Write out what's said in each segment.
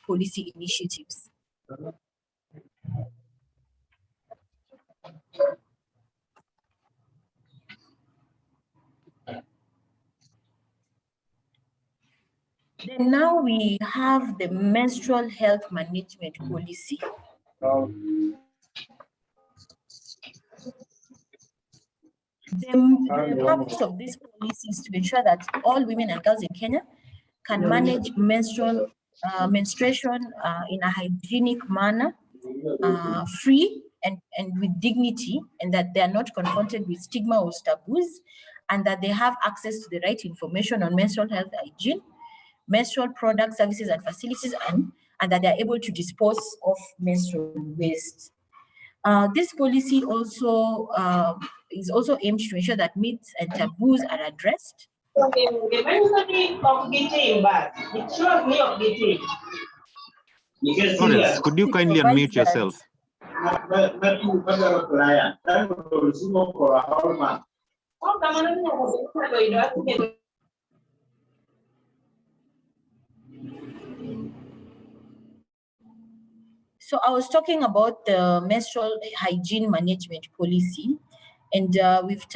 policy initiatives. Then now we have the menstrual health management policy. The purpose of this policy is to ensure that all women and girls in Kenya can manage menstruation in a hygienic manner, free and with dignity, and that they are not confronted with stigma or taboos, and that they have access to the right information on menstrual health hygiene, menstrual products, services, and facilities, and that they are able to dispose of menstrual waste. This policy also is also aimed to ensure that myths and taboos are addressed. Florence, could you kindly unmute yourself? So I was talking about the menstrual hygiene management policy, and we've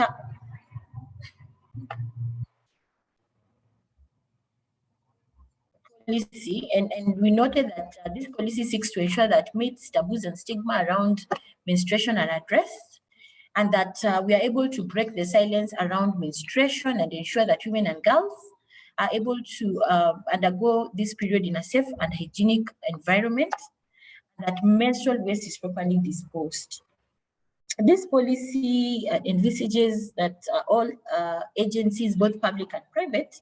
policy, and we noted that this policy seeks to ensure that myths, taboos, and stigma around menstruation are addressed, and that we are able to break the silence around menstruation and ensure that women and girls are able to undergo this period in a safe and hygienic environment, that menstrual waste is properly disposed. This policy envisages that all agencies, both public and private,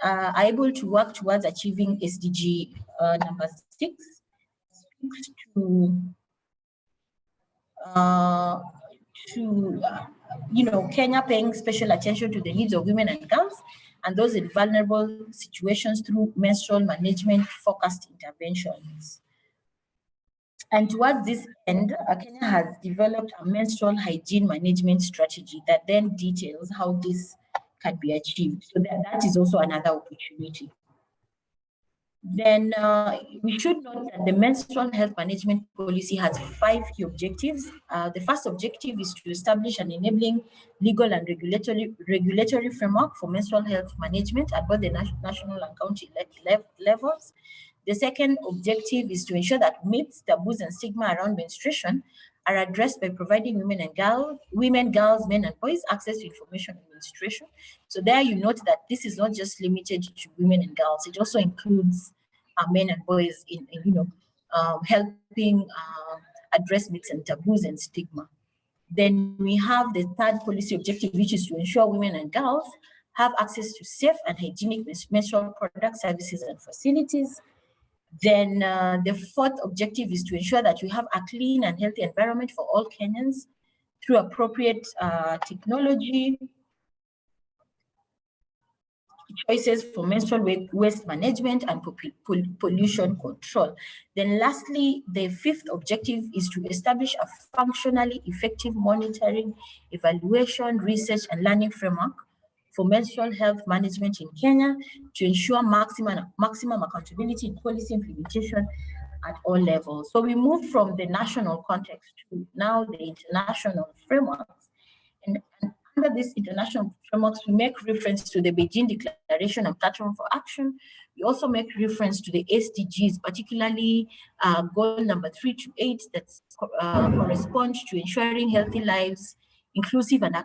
are able to work towards achieving SDG number 6, Kenya paying special attention to the needs of women and girls and those in vulnerable situations through menstrual management focused interventions. And towards this end, Kenya has developed a menstrual hygiene management strategy that then details how this can be achieved. So that is also another opportunity. Then we should note that the menstrual health management policy has 5 key objectives. The first objective is to establish an enabling legal and regulatory framework for menstrual health management at both the national and county levels. The second objective is to ensure that myths, taboos, and stigma around menstruation are addressed by providing women, girls, men, and boys access to information on menstruation. So there you note that this is not just limited to women and girls; it also includes men and boys in helping address myths and taboos and stigma. Then we have the third policy objective, which is to ensure women and girls have access to safe and hygienic menstrual products, services, and facilities. Then the fourth objective is to ensure that we have a clean and healthy environment for all Kenyans through appropriate technology, choices for menstrual waste management, and pollution control. Then lastly, the fifth objective is to establish a functionally effective monitoring, evaluation, research, and learning framework for menstrual health management in Kenya to ensure maximum accountability in policy implementation at all levels. So we move from the national context to now the international frameworks. And under these international frameworks, we make reference to the Beijing Declaration and Platform for Action. We also make reference to the SDGs, particularly goal number 3 to 8 that correspond to ensuring healthy lives, inclusive and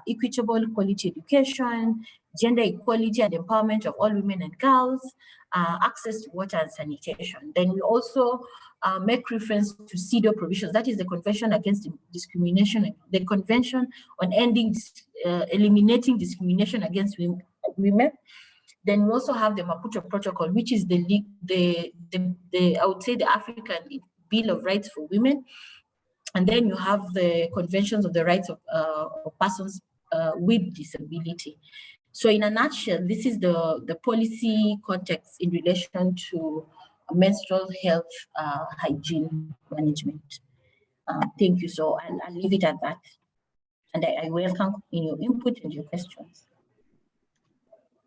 equitable quality education, gender equality and empowerment of all women and girls, access to water and sanitation. Then we also make reference to CEDAW provisions, that is the Convention Against Discrimination, the Convention on eliminating discrimination against women. Then we also have the Maputo Protocol, which is I would say the African Bill of Rights for Women. And then you have the conventions of the rights of persons with disability. So in a nutshell, this is the policy context in relation to menstrual health hygiene management. Thank you. So I'll leave it at that. And I welcome your input and your questions.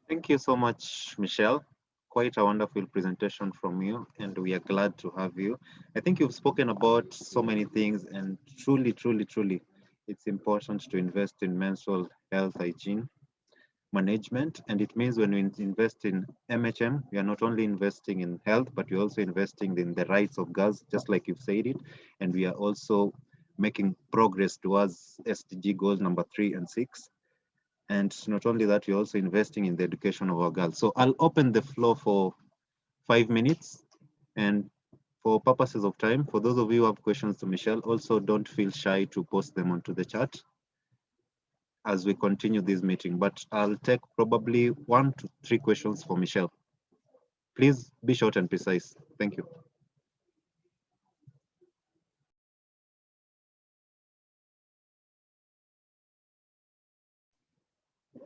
Thank you so much, Michelle. quite a wonderful presentation from you, and we are glad to have you. I think you've spoken about so many things, and truly, truly, truly, it's important to invest in menstrual health hygiene management. And it means when we invest in MHM, we are not only investing in health, but we're also investing in the rights of girls, just like you've said it. And we are also making progress towards SDG goals number 3 and 6. And not only that, we're also investing in the education of our girls. So I'll open the floor for 5 minutes. And for purposes of time, for those of you who have questions to Mitchelle, also don't feel shy to post them onto the chat as we continue this meeting, but I'll take probably 1 to 3 questions for Mitchelle. Please be short and precise. Thank you.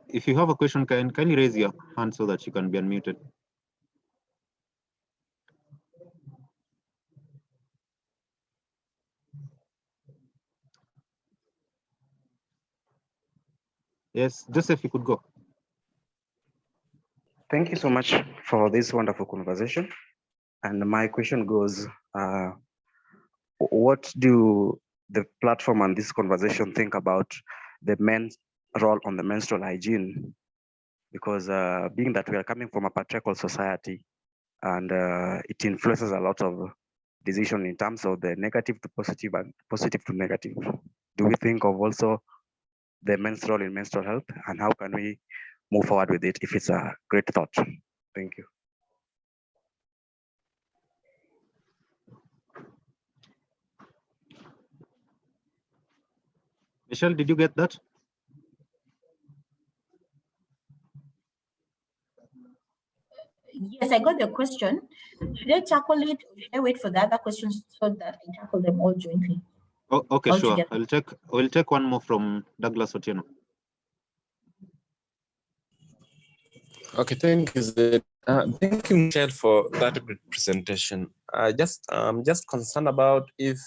If you have a question, can you raise your hand so that you can be unmuted? Yes, Joseph, you could go. Thank you so much for this wonderful conversation. And my question goes, what do the platform and this conversation think about the men's role on the menstrual hygiene? Because being that we are coming from a patriarchal society, and it influences a lot of decision in terms of the negative to positive and positive to negative. Do we think of also the men's role in menstrual health, and how can we move forward with it if it's a great thought? Thank you. Mitchelle, did you get that? Yes, I got the question. Should I tackle it, or should I wait for the other questions so that I tackle them all jointly? Oh, okay, all sure. Together? We'll take one more from Douglas Otieno. Okay, thank you, Zed. Thank you, Michelle, for that great presentation. I'm just concerned about if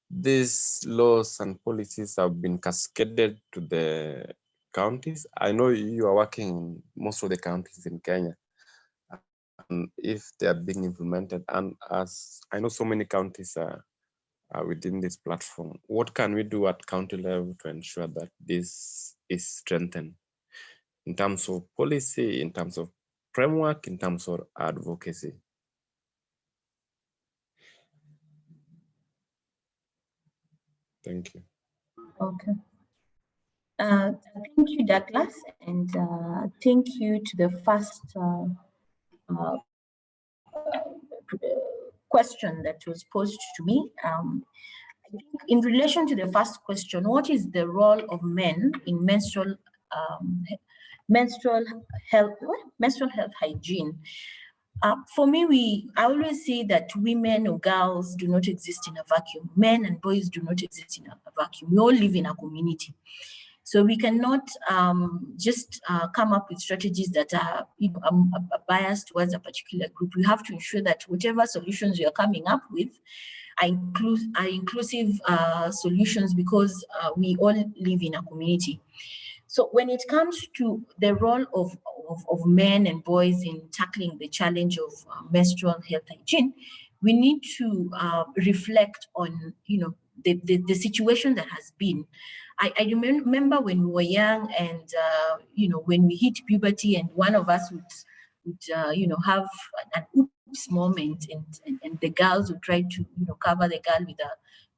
these laws and policies have been cascaded to the counties. I know you are working in most of the counties in Kenya, and if they are being implemented, and as I know so many counties are within this platform, what can we do at county level to ensure that this is strengthened in terms of policy, in terms of framework, in terms of advocacy? Thank you. Okay. Thank you, Douglas, and thank you to the first question that was posed to me. I think in relation to the first question, what is the role of men in menstrual health hygiene? For me, I always say that women or girls do not exist in a vacuum. Men and boys do not exist in a vacuum. We all live in a community. So we cannot just come up with strategies that are biased towards a particular group. We have to ensure that whatever solutions we are coming up with are inclusive solutions, because we all live in a community. So when it comes to the role of men and boys in tackling the challenge of menstrual health hygiene, we need to reflect on the situation that has been. I remember when we were young, and when we hit puberty, and one of us would have an oops moment, and the girls would try to cover the girl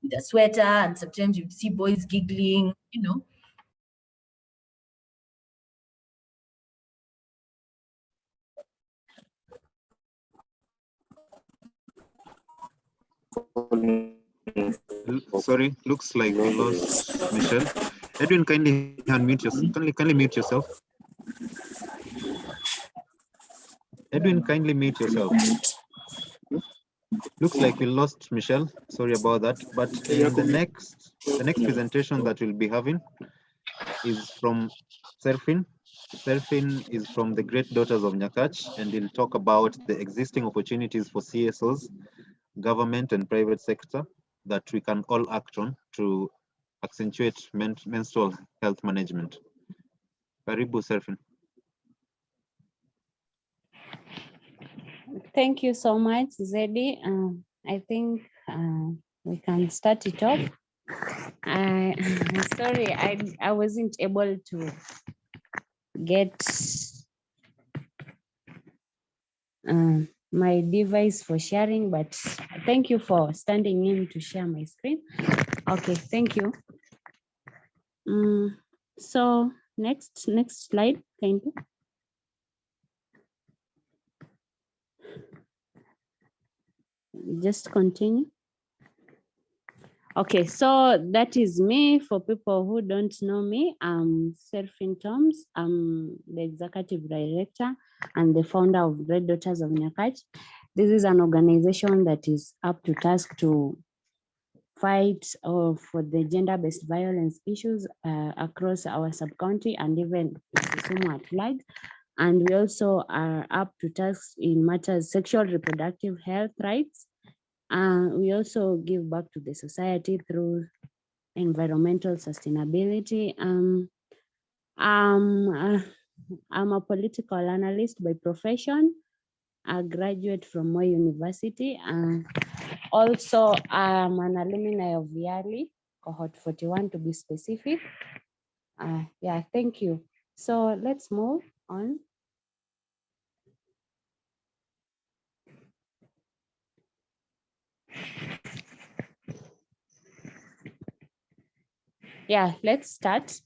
with a sweater, and sometimes you'd see boys giggling, Sorry, looks like we lost Mitchelle. Edwin, kindly unmute yourself. Kindly mute yourself. Edwin, kindly mute yourself. Looks like we lost Mitchelle. Sorry about that. But the next presentation that we'll be having is from Serfine. Serfine is from the Great Daughters of Nyakach, and he'll talk about the existing opportunities for CSOs, government and private sector, that we can all act on to accentuate menstrual health management. Karibu, Serfine. Thank you so much, Zeddy. I think we can start it off. Sorry, I wasn't able to get my device for sharing, but thank you for standing in to share my screen. Okay, thank you. So next slide, thank you. Just continue. Okay, so that is me. For people who don't know me, I'm Serfine Toms. I'm the Executive Director and the founder of Daughters of Nyakach. This is an organization that is up to task to fight for the gender-based violence issues across our sub-county and even Kisumu at large. And we also are up to task in matters sexual reproductive health rights. We also give back to the society through environmental sustainability. I'm a political analyst by profession, a graduate from Moyo University. Also, I'm an alumni of YALI, cohort 41 to be specific. Yeah, thank you. So let's move on. Yeah, let's start.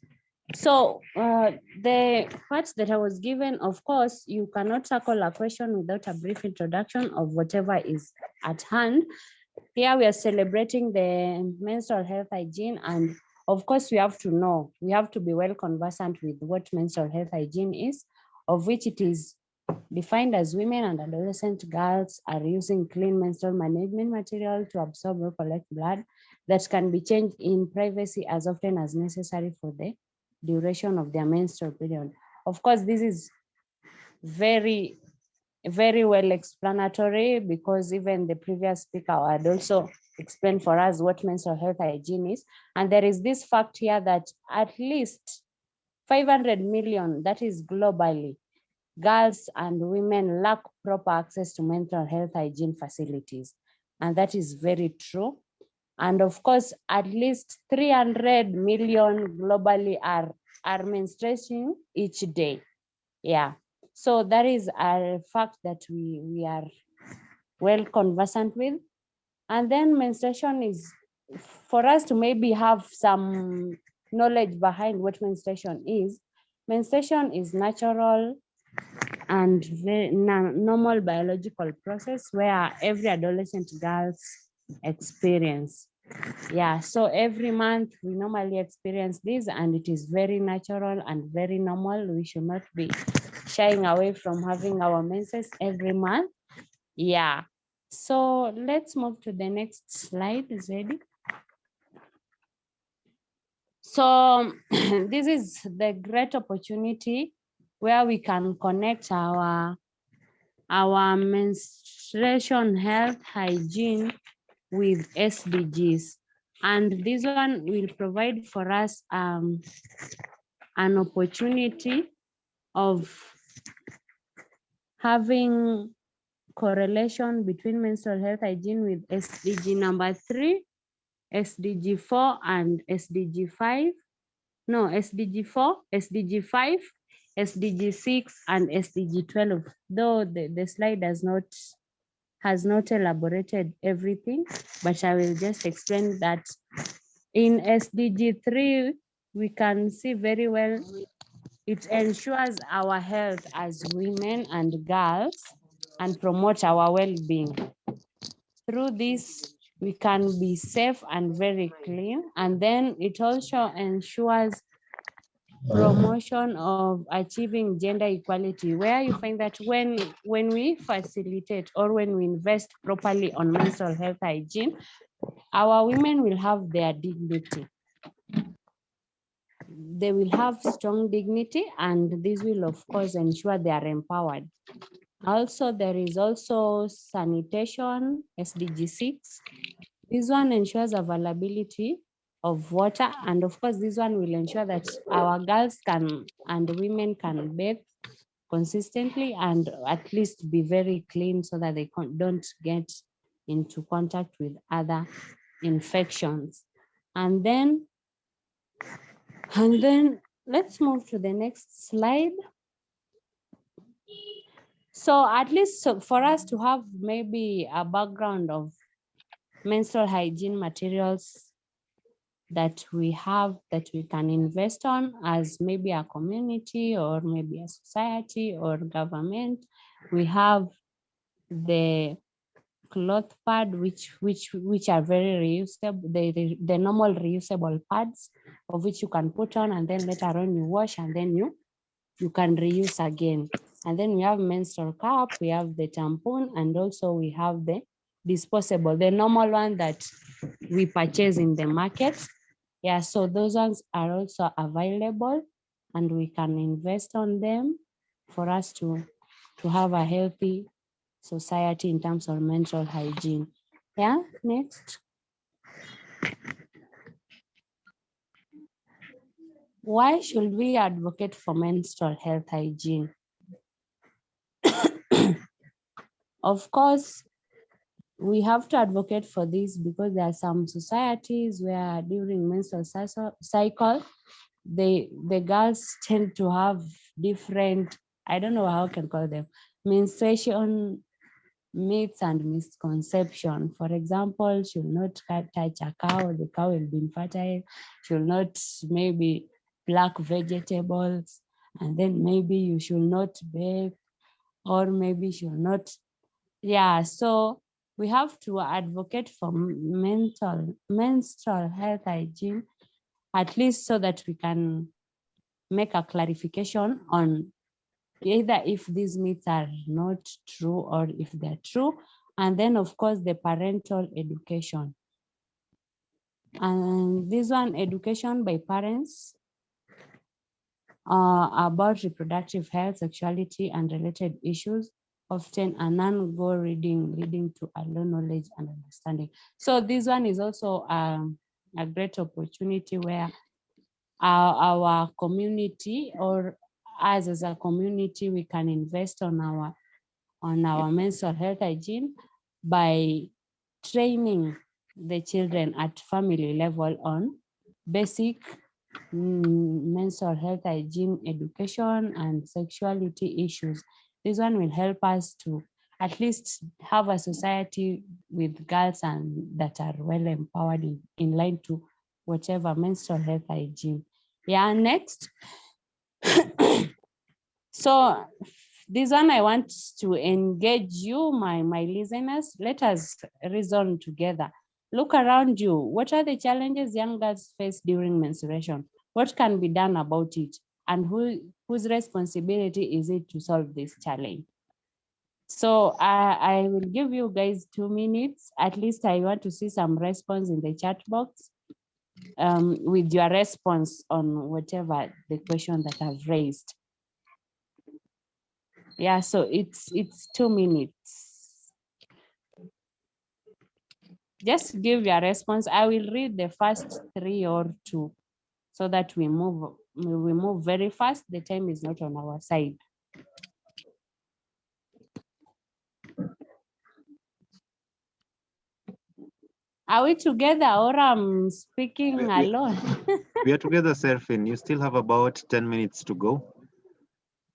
So the parts that I was given, of course, you cannot tackle a question without a brief introduction of whatever is at hand. Here we are celebrating the menstrual health hygiene, and of course we have to know, we have to be well conversant with what menstrual health hygiene is, of which it is defined as women and adolescent girls are using clean menstrual management material to absorb or collect blood that can be changed in privacy as often as necessary for the duration of their menstrual period. Of course, this is very well explanatory, because even the previous speaker had also explained for us what menstrual health hygiene is. And there is this fact here that at least 500 million, that is globally, girls and women lack proper access to mental health hygiene facilities. And that is very true. And of course, at least 300 million globally are menstruating each day. Yeah. So that is a fact that we are well conversant with. And then menstruation is, for us to maybe have some knowledge behind what menstruation is natural and very normal biological process where every adolescent girls experience. Yeah, so every month we normally experience this, and it is very natural and very normal. We should not be shying away from having our menses every month. Yeah, so let's move to the next slide, Zeddy. So this is the great opportunity where we can connect our menstruation health hygiene with SDGs. And this one will provide for us an opportunity of having correlation between menstrual health hygiene with SDG number 3, SDG 4, and SDG 5. No, SDG 4, SDG 5, SDG 6, and SDG 12. Though the slide has not elaborated everything, but I will just explain that in SDG 3, we can see very well, it ensures our health as women and girls and promote our well-being. Through this, we can be safe and very clean. And then it also ensures promotion of achieving gender equality, where you find that when we facilitate or when we invest properly on menstrual health hygiene, our women will have their dignity. They will have strong dignity, and this will of course ensure they are empowered. Also, there is also sanitation, SDG 6. This one ensures availability of water, and of course this one will ensure that our girls can and women can bathe consistently and at least be very clean so that they don't get into contact with other infections. And then let's move to the next slide. So at least for us to have maybe a background of menstrual hygiene materials that we have, that we can invest on as maybe a community or maybe a society or government. We have the cloth pad, which are very reusable, the normal reusable pads of which you can put on and then later on you wash and then you can reuse again. And then we have menstrual cup, we have the tampon, and also we have the disposable, the normal one that we purchase in the market. Yeah, so those ones are also available and we can invest on them for us to have a healthy society in terms of menstrual hygiene. Yeah, next. Why should we advocate for menstrual health hygiene? Of course, we have to advocate for this because there are some societies where during menstrual cycle, the girls tend to have different, I don't know how I can call them, menstruation myths and misconception. For example, should not touch a cow, the cow will be infertile, should not maybe pluck vegetables, and then maybe you should not bake, or maybe should not, yeah, so we have to advocate for menstrual health hygiene, at least so that we can make a clarification on either if these myths are not true or if they're true. And then of course the parental education. And this one, education by parents about reproductive health, sexuality, and related issues, often a non-go reading leading to a low knowledge and understanding. So this one is also a great opportunity where our community, or us as a community, we can invest on our menstrual health hygiene by training the children at family level on basic menstrual health hygiene education and sexuality issues. This one will help us to at least have a society with girls and that are well empowered in line to whatever menstrual health hygiene. Yeah, next. So this one, I want to engage you, my listeners. Let us reason together. Look around you. What are the challenges young girls face during menstruation? What can be done about it? And whose responsibility is it to solve this challenge? So I will give you guys 2 minutes. At least I want to see some response in the chat box with your response on whatever the question that I've raised. Yeah, so it's 2 minutes. Just give your response. I will read the first 3 or 2 so that we move very fast. The time is not on our side. Are we together or I'm speaking alone? We are together, Serfine. You still have about 10 minutes to go.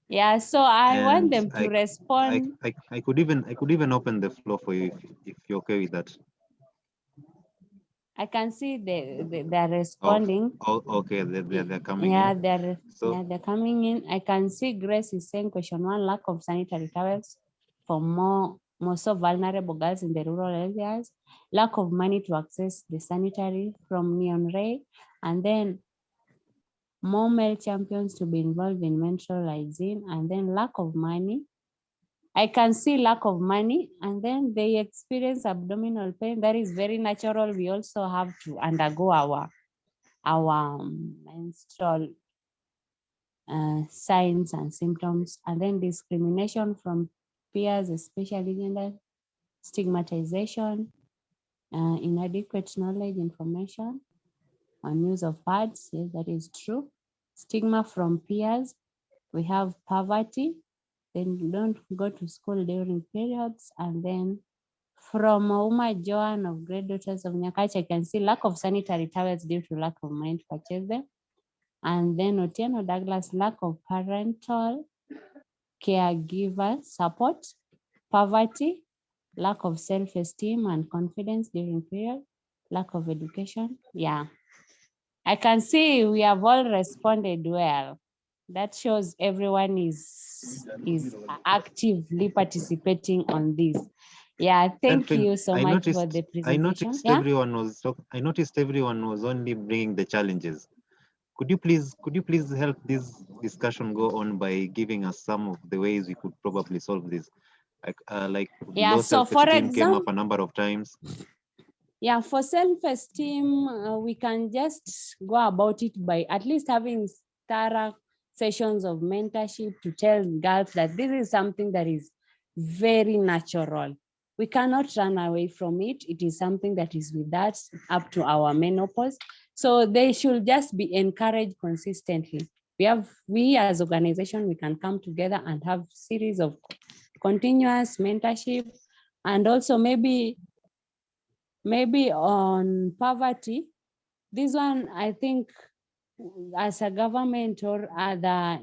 Yeah, so I want them to respond. I could even open the floor for you if you're okay with that. I can see they're responding. Oh, okay, they're coming in. They're coming in. I can see Grace is saying question 1, lack of sanitary towels for more so vulnerable girls in the rural areas, lack of money to access the sanitary from Neon Ray, and then more male champions to be involved in menstrual hygiene, and then lack of money. I can see lack of money, and then they experience abdominal pain. That is very natural. We also have to undergo our menstrual signs and symptoms, and then discrimination from peers, especially gender, stigmatization, inadequate knowledge, information on use of pads. Yes, that is true. Stigma from peers. We have poverty, They don't go to school during periods. And then from Uma Joan of Great Daughters of Nyakach, I can see lack of sanitary towels due to lack of money to purchase them. And then Otieno Douglas, lack of parental caregiver support, poverty, lack of self-esteem and confidence during period, lack of education. Yeah, I can see we have all responded well. That shows everyone is actively participating on this. Yeah, thank Serfine, you so much for the presentation. Yeah? I noticed everyone was only bringing the challenges. Could you please help this discussion go on by giving us some of the ways we could probably solve this? Like Yeah, low so for self-esteem came up example, a number of times. yeah, for self-esteem, we can just go about it by at least having thorough sessions of mentorship to tell girls that this is something that is very natural. We cannot run away from it. It is something that is with us up to our menopause. So they should just be encouraged consistently. We as organization, we can come together and have series of continuous mentorship, and also maybe on poverty. This one, I think, as a government or other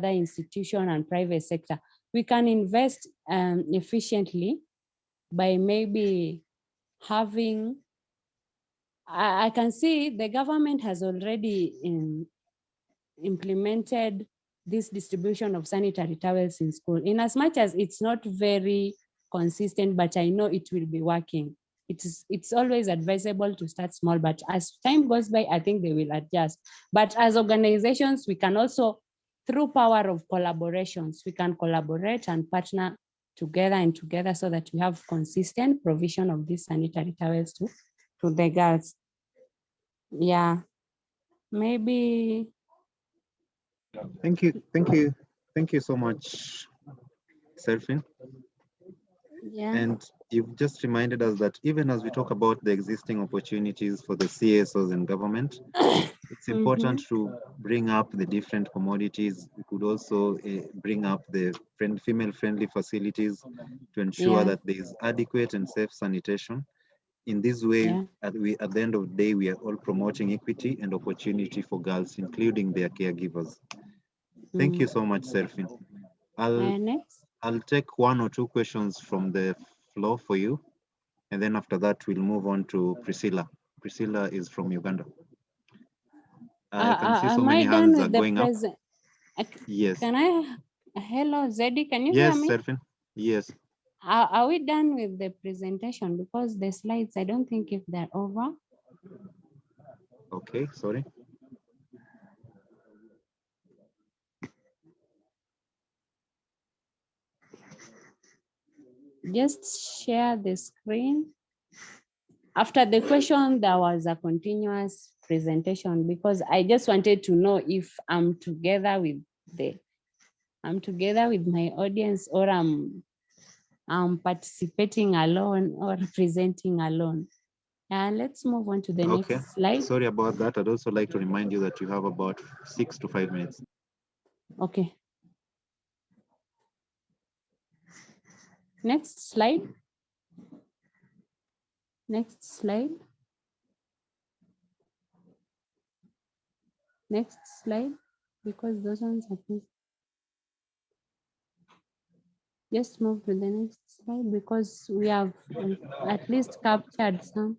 institution and private sector, we can invest efficiently by maybe having, I can see the government has already implemented this distribution of sanitary towels in school, in as much as it's not very consistent, but I know it will be working. It's always advisable to start small, but as time goes by, I think they will adjust. But as organizations, we can also, through power of collaborations, we can collaborate and partner together so that we have consistent provision of these sanitary towels to the girls. Yeah, maybe. Thank you so much, Serfine. Yeah. And you've just reminded us that even as we talk about the existing opportunities for the CSOs in government, it's important to bring up the different commodities. We could also bring up the female-friendly facilities to ensure that there is adequate and safe sanitation. In this way, at the end of the day, we are all promoting equity and opportunity for girls, including their caregivers. Thank you so much, Serfine. I'll take one or two questions from the floor for you, and then after that, we'll move on to Priscilla. Priscilla is from Uganda. I can see so many hands are going up. Yes. Can I? Hello, Zeddy, can you hear me? Yes, Serfine. Yes. Are we done with the presentation? Because the slides, I don't think if they're over. Okay, sorry. Just share the screen. After the question, there was a continuous presentation because I just wanted to know if I'm together with my audience, or I'm participating alone or presenting alone. And let's move on to the next slide. Sorry about that. I'd also like to remind you that you have about 6 to 5 minutes. Okay. Next slide. Next slide. Next slide, because those ones are please. Just move to the next slide because we have at least captured some.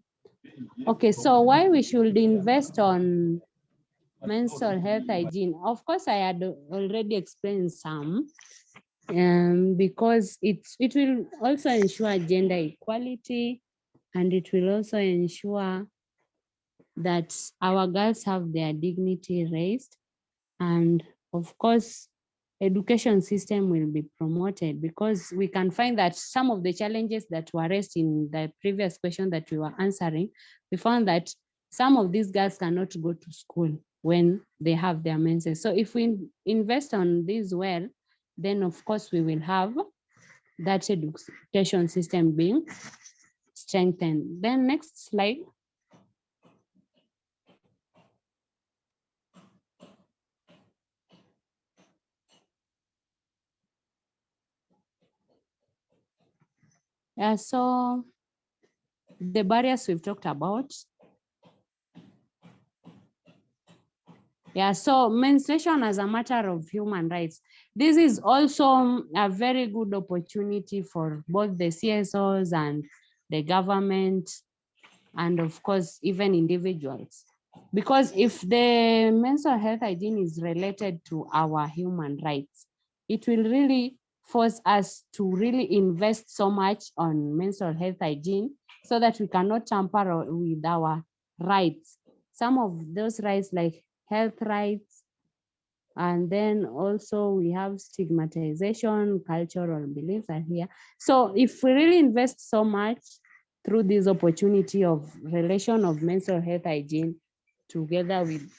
Okay, so why we should invest on menstrual health hygiene? Of course, I had already explained some, because it will also ensure gender equality, and it will also ensure that our girls have their dignity raised. And of course, education system will be promoted, because we can find that some of the challenges that were raised in the previous question that we were answering, we found that some of these girls cannot go to school when they have their menses. So if we invest on this well, then of course we will have that education system being strengthened. Then next slide. Yeah, so the barriers we've talked about. Yeah, so menstruation as a matter of human rights. This is also a very good opportunity for both the CSOs and the government, and of course, even individuals. Because if the menstrual health hygiene is related to our human rights, it will really force us to really invest so much on menstrual health hygiene so that we cannot tamper with our rights. Some of those rights like health rights, and then also we have stigmatization, cultural beliefs are here. So if we really invest so much through this opportunity of relation of menstrual health hygiene together with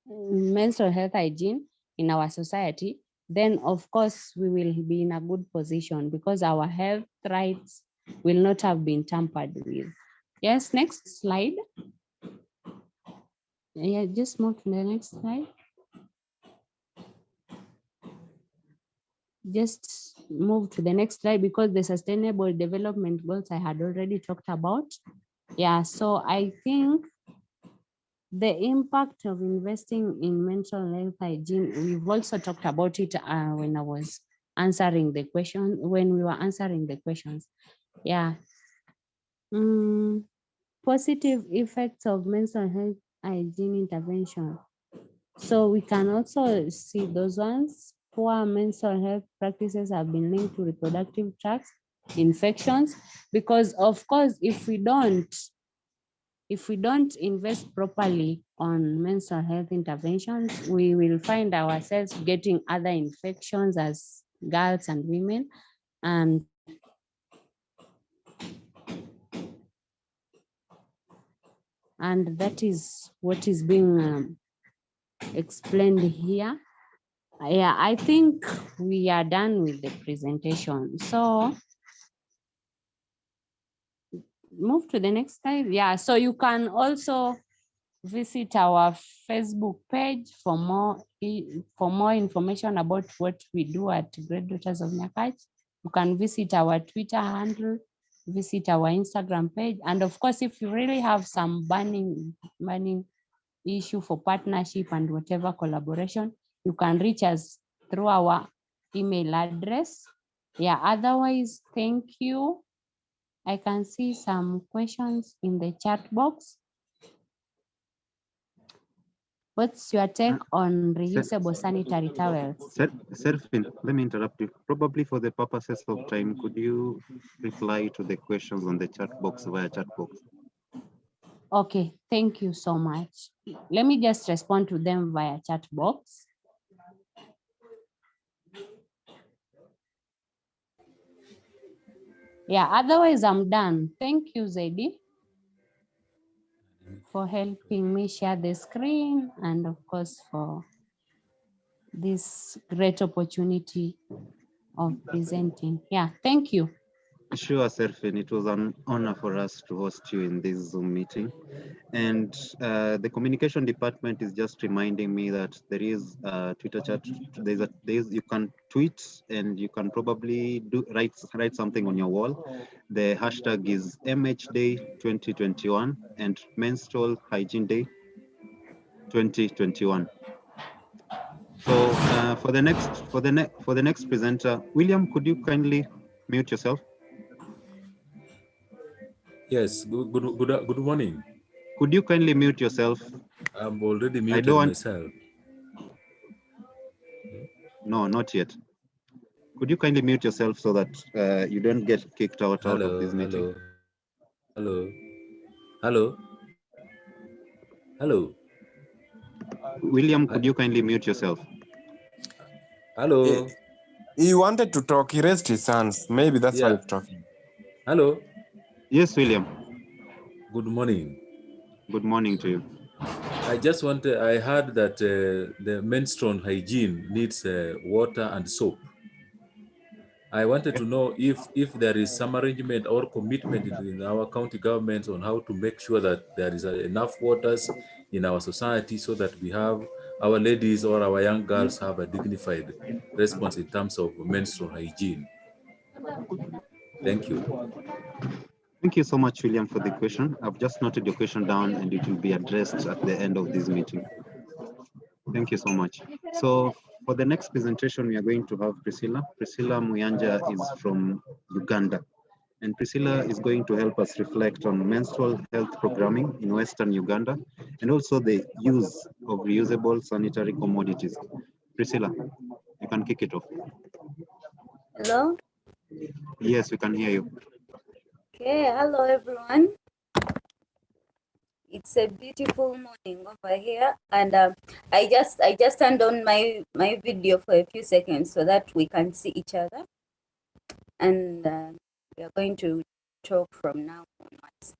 menstrual health hygiene in our society, then of course we will be in a good position because our health rights will not have been tampered with. Yes, next slide. Yeah, just move to the next slide. Just move to the next slide because the sustainable development goals I had already talked about. Yeah, so I think the impact of investing in mental health hygiene, we've also talked about it when I was answering the question, when we were answering the questions. Yeah. Positive effects of mental health hygiene intervention. So we can also see those ones. Poor mental health practices have been linked to reproductive tract infections because of course, if we don't invest properly on mental health interventions, we will find ourselves getting other infections as girls and women. And that is what is being explained here. Yeah, I think we are done with the presentation. So move to the next slide. Yeah, so you can also visit our Facebook page for more information about what we do at Great Daughters of Nyakach. You can visit our Twitter handle, visit our Instagram page, and of course, if you really have some burning issue for partnership and whatever collaboration, you can reach us through our email address. Yeah, otherwise, thank you. I can see some questions in the chat box. What's your take on reusable sanitary towels? Serfine, let me interrupt you. Probably for the purposes of time, could you reply to the questions on the chat box via chat box? Okay, thank you so much. Let me just respond to them via chat box. Yeah, otherwise I'm done. Thank you, Zeddy, for helping me share the screen and of course for this great opportunity of presenting. Yeah, thank you. Sure, Serfine, it was an honor for us to host you in this Zoom meeting. And the communication department is just reminding me that there is a Twitter chat. You can tweet and you can probably write something on your wall. The hashtag is MHDay 2021 and Menstrual Hygiene Day 2021. So for the next presenter, William, could you kindly mute yourself? Yes, good morning. Could you kindly mute yourself? I'm already muted myself. No, not yet. Could you kindly mute yourself so that you don't get kicked out of this meeting? Hello. William, could you kindly mute yourself? Hello. He wanted to talk. He raised his hands. Maybe that's why he's talking. Hello. Yes, William. Good morning. Good morning to you. I heard that the menstrual hygiene needs water and soap. I wanted to know if there is some arrangement or commitment in our county governments on how to make sure that there is enough waters in our society so that we have our ladies or our young girls have a dignified response in terms of menstrual hygiene. Thank you. Thank you so much, William, for the question. I've just noted your question down and it will be addressed at the end of this meeting. Thank you so much. So for the next presentation, we are going to have Priscilla. Priscilla Muyanj is from Uganda. And Priscilla is going to help us reflect on menstrual health programming in Western Uganda and also the use of reusable sanitary commodities. Priscilla, you can kick it off. Hello? Yes, we can hear you. Okay, hello everyone. It's a beautiful morning over here, and I just turned on my video for a few seconds so that we can see each other, and we are going to talk from now onwards.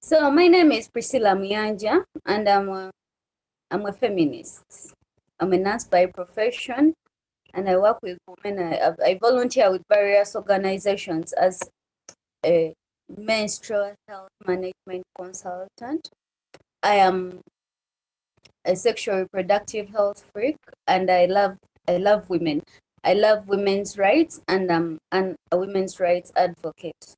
So my name is Priscilla Muyanj, and I'm a feminist. I'm a nurse by profession, and I work with women. I volunteer with various organizations as a menstrual health management consultant. I am a sexual reproductive health freak, and I love women. I love women's rights, and I'm a women's rights advocate.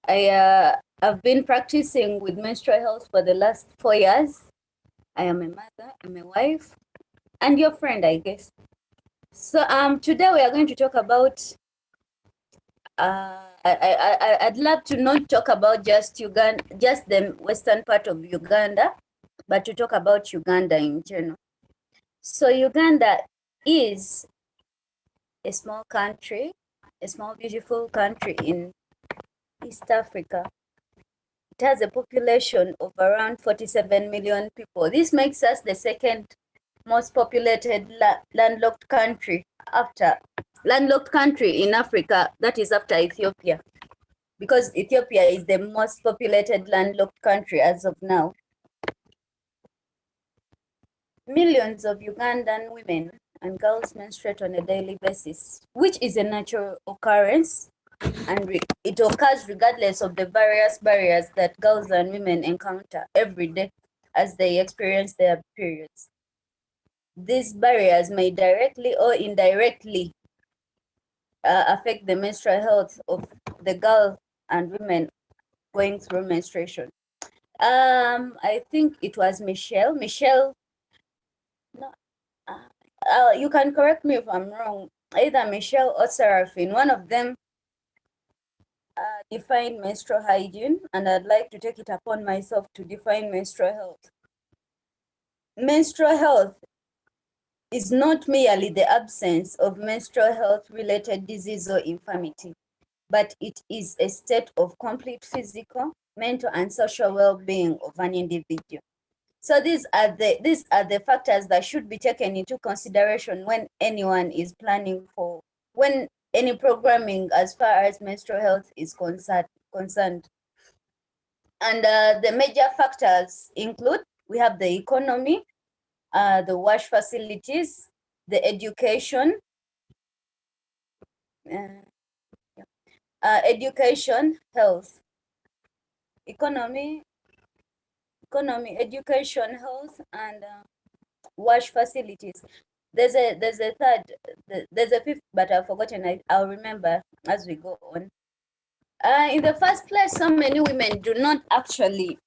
I've been practicing with menstrual health for the last 4 years. I am a mother, I'm a wife, and your friend, I guess. So today we are going to talk about I'd love to not talk about just Uganda, just the western part of Uganda, but to talk about Uganda in general. So Uganda is a small country, a small beautiful country in East Africa. It has a population of around 47 million people. This makes us the second most populated landlocked country in Africa, that is after Ethiopia, because Ethiopia is the most populated landlocked country as of now. Millions of Ugandan women and girls menstruate on a daily basis, which is a natural occurrence, and it occurs regardless of the various barriers that girls and women encounter every day as they experience their periods. These barriers may directly or indirectly affect the menstrual health of the girl and women going through menstruation. I think it was Mitchelle. No, you can correct me if I'm wrong. Either Mitchelle or Serfine, one of them defined menstrual hygiene, and I'd like to take it upon myself to define menstrual health. Menstrual health is not merely the absence of menstrual health-related disease or infirmity, but it is a state of complete physical, mental, and social well-being of an individual. So these are the factors that should be taken into consideration when anyone is planning for, when any programming as far as menstrual health is concerned. And the major factors include, we have the economy, the wash facilities, the education, education, health, economy, education, health, and wash facilities. There's a fifth, but I've forgotten. I'll remember as we go on. In the first place, so many women do not actually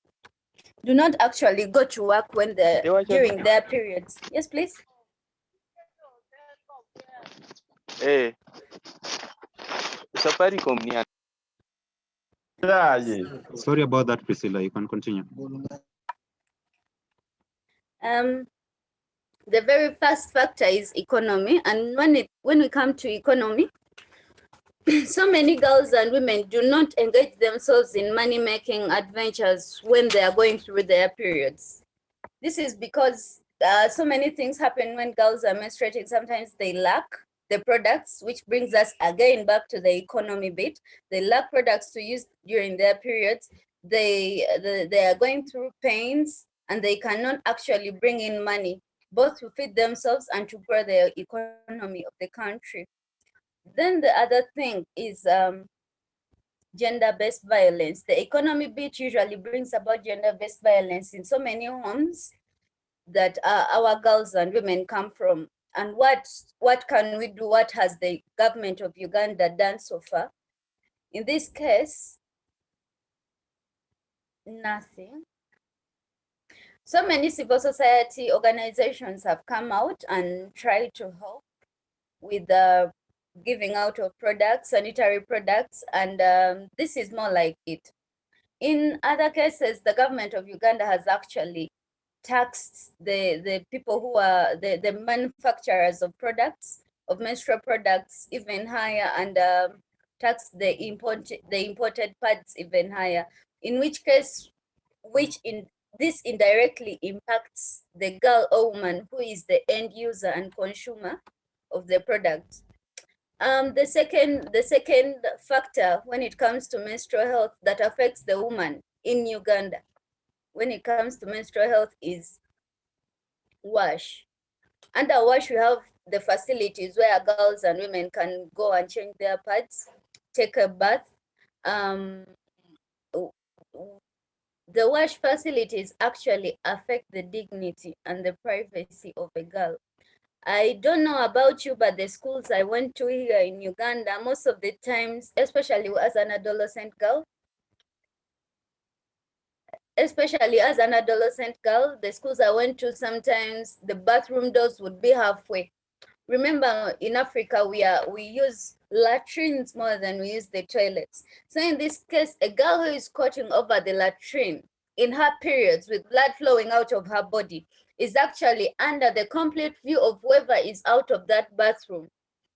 go to work when during their periods. Yes, please. Hey, Safaricom ni Sorry about that, Priscilla. You can continue. The very first factor is economy, and when we come to economy, so many girls and women do not engage themselves in money-making adventures when they are going through their periods. This is because so many things happen when girls are menstruating. Sometimes they lack the products, which brings us again back to the economy bit. They lack products to use during their periods. They are going through pains, and they cannot actually bring in money, both to feed themselves and to grow the economy of the country. Then the other thing is gender-based violence. The economy bit usually brings about gender-based violence in so many homes that our girls and women come from. And what can we do? What has the government of Uganda done so far In this case, nothing. So many civil society organizations have come out and tried to help with the giving out of products, sanitary products, and this is more like it. In other cases, the government of Uganda has actually taxed the people who are the manufacturers of products, of menstrual products, even higher, and taxed the imported pads even higher. In which case, this indirectly impacts the girl or woman who is the end user and consumer of the product. The second factor when it comes to menstrual health that affects the woman in Uganda, when it comes to menstrual health, is wash. Under wash, we have the facilities where girls and women can go and change their pads, take a bath. The wash facilities actually affect the dignity and the privacy of a girl. I don't know about you, but the schools I went to here in Uganda, most of the times, especially as an adolescent girl, the schools I went to, sometimes the bathroom doors would be halfway. Remember, in Africa, we use latrines more than we use the toilets. So in this case, a girl who is squatting over the latrine in her periods with blood flowing out of her body is actually under the complete view of whoever is out of that bathroom,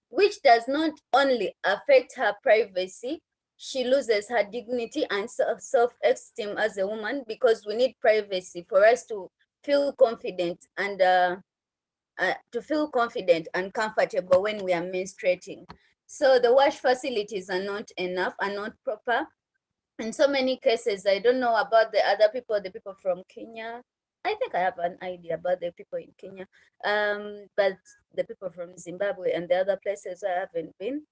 which does not only affect her privacy, she loses her dignity and self-esteem as a woman, because we need privacy for us to feel confident and comfortable when we are menstruating. So the wash facilities are not enough, are not proper. In so many cases, I don't know about the other people, the people from Kenya. I think I have an idea about the people in Kenya, but the people from Zimbabwe and the other places I haven't been.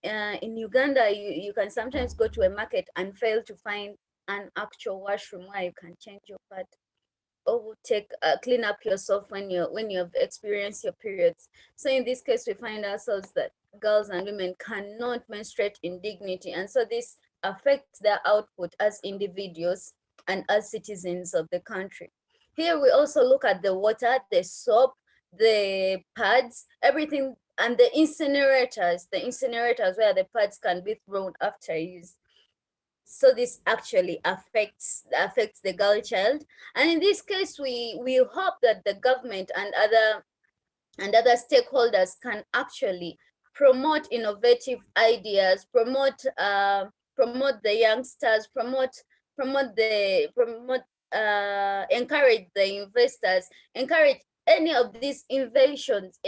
In Uganda, you can sometimes go to a market and fail to find an actual washroom where you can change your pad or clean up yourself when you've experienced your periods. So in this case, we find ourselves that girls and women cannot menstruate in dignity, and so this affects their output as individuals and as citizens of the country. Here we also look at the water, the soap, the pads, everything, and the incinerators where the pads can be thrown after use. So this actually affects the girl child. And in this case, we hope that the government and other stakeholders can actually promote innovative ideas, promote the youngsters, encourage the investors, encourage any of these innovations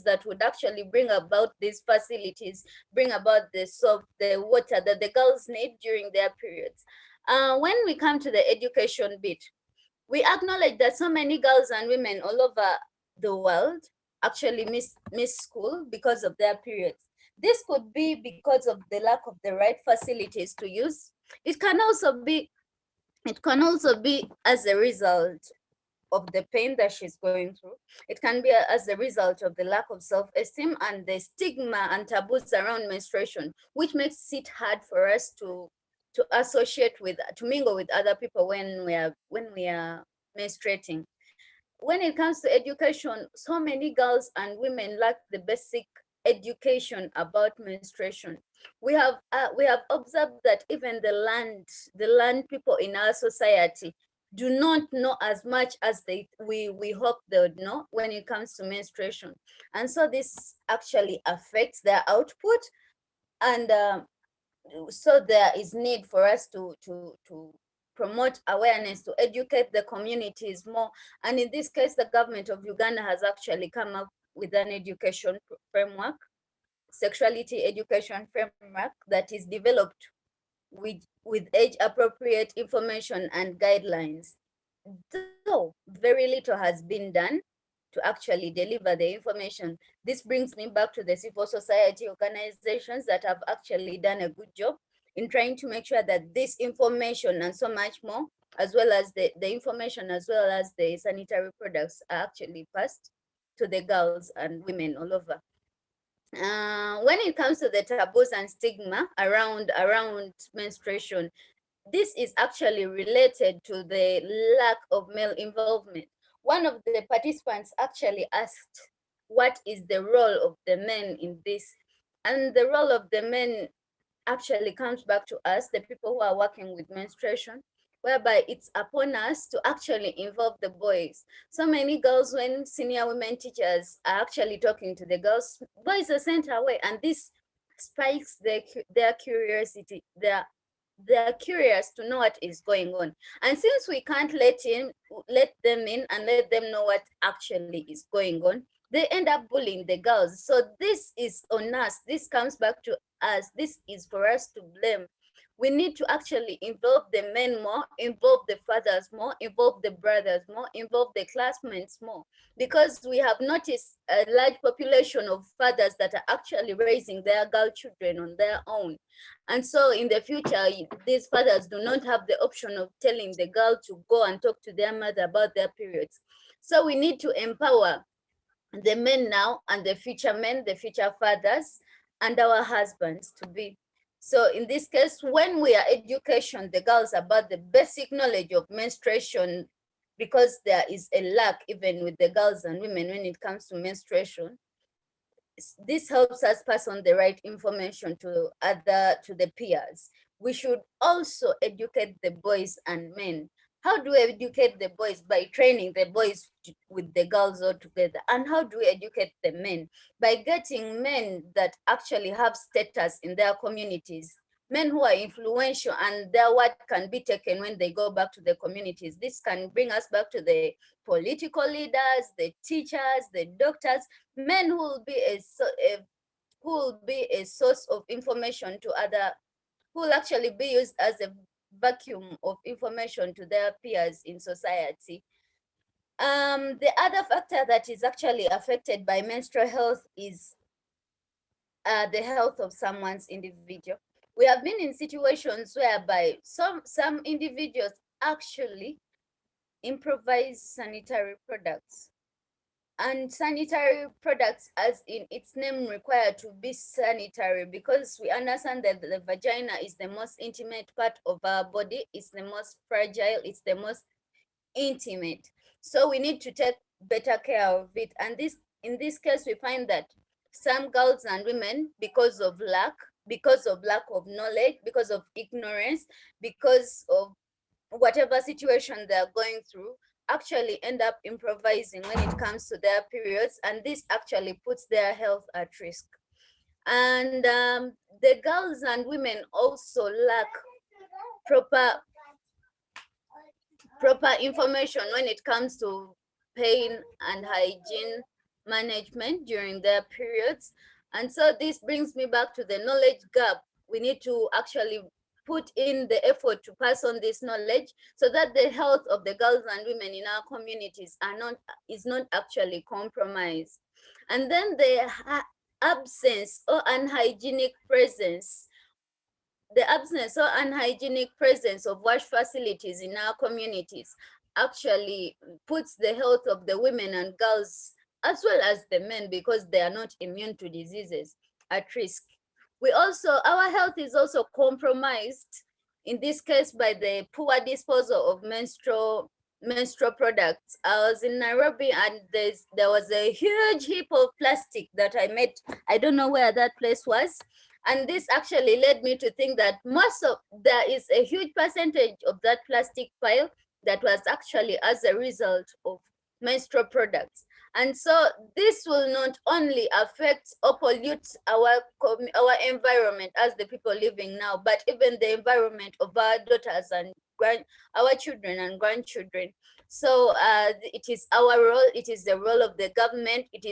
that would actually bring about these facilities, bring about the soap, the water that the girls need during their periods. When we come to the education bit, we acknowledge that so many girls and women all over the world actually miss school because of their periods. This could be because of the lack of the right facilities to use. It can also be as a result of the pain that she's going through. It can be as a result of the lack of self-esteem and the stigma and taboos around menstruation, which makes it hard for us to mingle with other people when we are menstruating. When it comes to education, so many girls and women lack the basic education about menstruation. We have observed that even the land people in our society do not know as much as we hope they would know when it comes to menstruation. And so this actually affects their output, and so there is need for us to promote awareness, to educate the communities more. And in this case, the government of Uganda has actually come up with an education framework, sexuality education framework, that is developed with age-appropriate information and guidelines. Though very little has been done to actually deliver the information. This brings me back to the civil society organizations that have actually done a good job in trying to make sure that this information and so much more, as well as the information, as well as the sanitary products, are actually passed to the girls and women all over. when it comes to the taboos and stigma around menstruation, this is actually related to the lack of male involvement. One of the participants actually asked, what is the role of the men in this? And the role of the men actually comes back to us, the people who are working with menstruation, whereby it's upon us to actually involve the boys. So many girls, when senior women teachers are actually talking to the girls, boys are sent away, and this spikes their curiosity. They're curious to know what is going on. And since we can't let them in and let them know what actually is going on, they end up bullying the girls. So this is on us. This comes back to us. This is for us to blame. We need to actually involve the men more, involve the fathers more, involve the brothers more, involve the classmates more, because we have noticed a large population of fathers that are actually raising their girl children on their own. And so in the future, these fathers do not have the option of telling the girl to go and talk to their mother about their periods. So we need to empower the men now and the future men, the future fathers, and our husbands to be. So in this case, when we are educating the girls about the basic knowledge of menstruation, because there is a lack even with the girls and women when it comes to menstruation, this helps us pass on the right information to the peers. We should also educate the boys and men. How do we educate the boys? By training the boys with the girls all together. And how do we educate the men? By getting men that actually have status in their communities, men who are influential and their word can be taken when they go back to the communities. This can bring us back to the political leaders, the teachers, the doctors, men who will be a source of information to other, who will actually be used as a vacuum of information to their peers in society. The other factor that is actually affected by menstrual health is the health of someone's individual. We have been in situations whereby some individuals actually improvise sanitary products. And sanitary products, as in its name, require to be sanitary, because we understand that the vagina is the most intimate part of our body. It's the most fragile, it's the most intimate. So we need to take better care of it. And in this case, we find that some girls and women, because of lack of knowledge, because of ignorance, because of whatever situation they're going through, actually end up improvising when it comes to their periods, and this actually puts their health at risk. And the girls and women also lack proper information when it comes to pain and hygiene management during their periods. And so this brings me back to the knowledge gap. We need to actually put in the effort to pass on this knowledge so that the health of the girls and women in our communities is not actually compromised. And then the absence or unhygienic presence of wash facilities in our communities actually puts the health of the women and girls, as well as the men, because they are not immune to diseases, at risk. Our health is also compromised, in this case, by the poor disposal of menstrual products. I was in Nairobi, and there was a huge heap of plastic that I met. I don't know where that place was. And this actually led me to think that there is a huge percentage of that plastic pile that was actually as a result of menstrual products. And so this will not only affect or pollute our environment as the people living now, but even the environment of our daughters and our children and grandchildren. So it is our role, it is the role of the government, it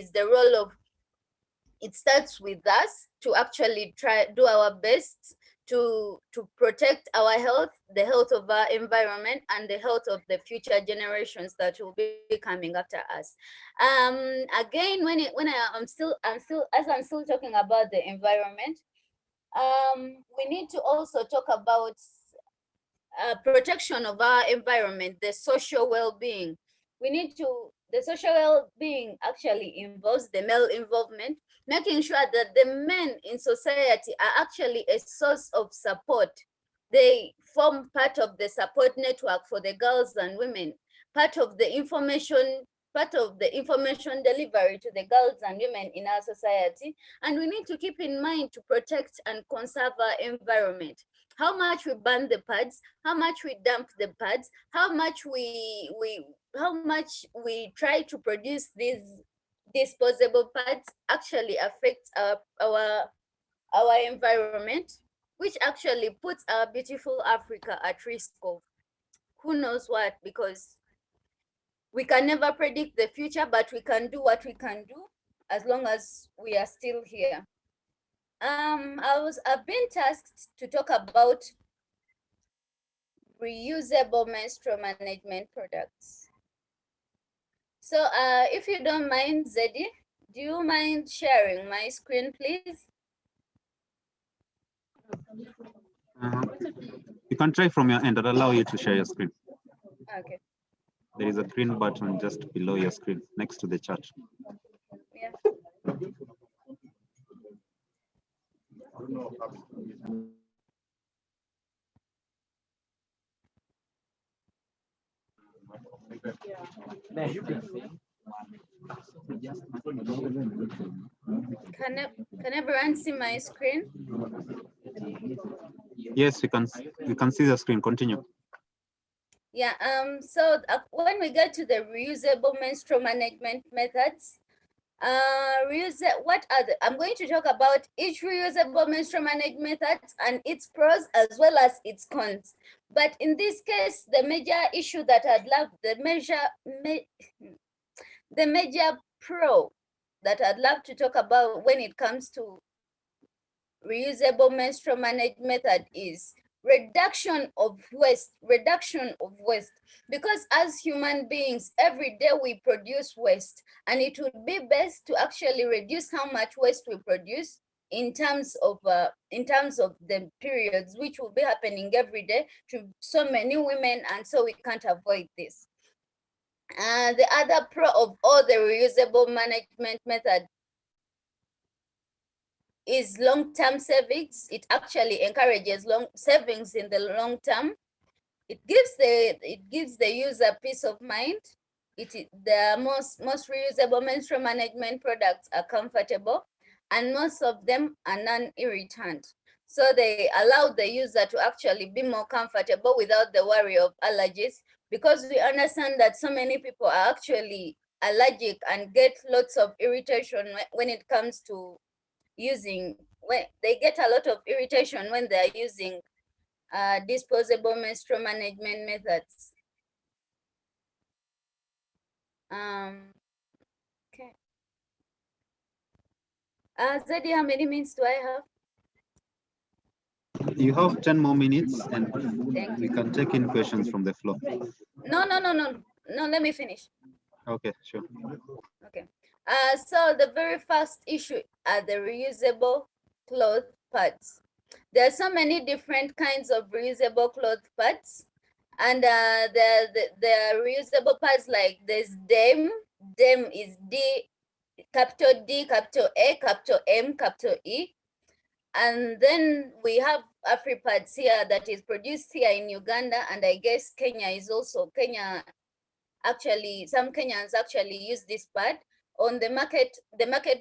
starts with us to actually do our best to protect our health, the health of our environment, and the health of the future generations that will be coming after us. Again, I'm still talking about the environment, we need to also talk about protection of our environment, the social well-being. The social well-being actually involves the male involvement. making sure that the men in society are actually a source of support. They form part of the support network for the girls and women, part of the information delivery to the girls and women in our society. And we need to keep in mind to protect and conserve our environment. How much we burn the pads, how much we dump the pads, how much we try to produce these disposable pads actually affects our environment, which actually puts our beautiful Africa at risk of who knows what, because we can never predict the future, but we can do what we can do as long as we are still here. I've been tasked to talk about reusable menstrual management products. So if you don't mind, Zeddy, do you mind sharing my screen, please? You can try from your end. I'll allow you to share your screen. Okay. There is a green button just below your screen, next to the chat. Yeah. Can everyone see my screen? Yes, we can see the screen. Continue. Yeah, so when we get to the reusable menstrual management methods, I'm going to talk about each reusable menstrual management methods and its pros as well as its cons. But in this case, the major issue that I'd love, the major pro that I'd love to talk about when it comes to reusable menstrual management method is reduction of waste. Because as human beings, every day we produce waste, and it would be best to actually reduce how much waste we produce in terms of the periods, which will be happening every day to so many women, and so we can't avoid this. The other pro of all the reusable management method is long-term savings. It actually encourages long savings in the long term. It gives the user peace of mind. The most reusable menstrual management products are comfortable, and most of them are non-irritant. So they allow the user to actually be more comfortable without the worry of allergies, because we understand that so many people are actually allergic and get lots of irritation when it comes to using, when they get a lot of irritation when they're using disposable menstrual management methods. Okay. Zeddy, how many minutes do I have? You have 10 more minutes, and we can take in questions from the floor. No, let me finish. Okay, sure. Okay. So the very first issue are the reusable cloth pads. There are so many different kinds of reusable cloth pads, and the reusable pads, like there's DEM. DEM is capital D, capital A, capital M, capital E. And then we have AfriPads here that is produced here in Uganda, and I guess Kenya is also, actually, some Kenyans actually use this pad. On the market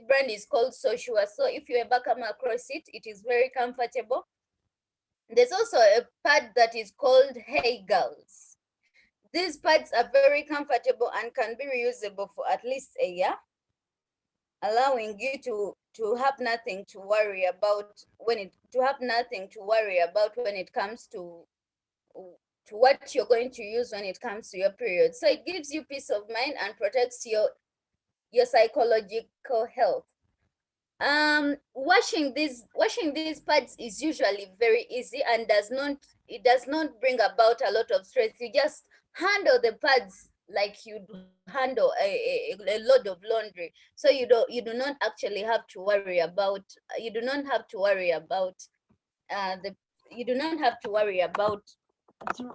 brand is called Soshua. So if you ever come across it, it is very comfortable. There's also a pad that is called Hey Girls. These pads are very comfortable and can be reusable for at least a year, allowing you to have nothing to worry about when it comes to what you're going to use when it comes to your period. So it gives you peace of mind and protects your psychological health. Washing these pads is usually very easy and does not bring about a lot of stress. You just handle the pads like you'd handle a load of laundry. So you do not actually have to worry about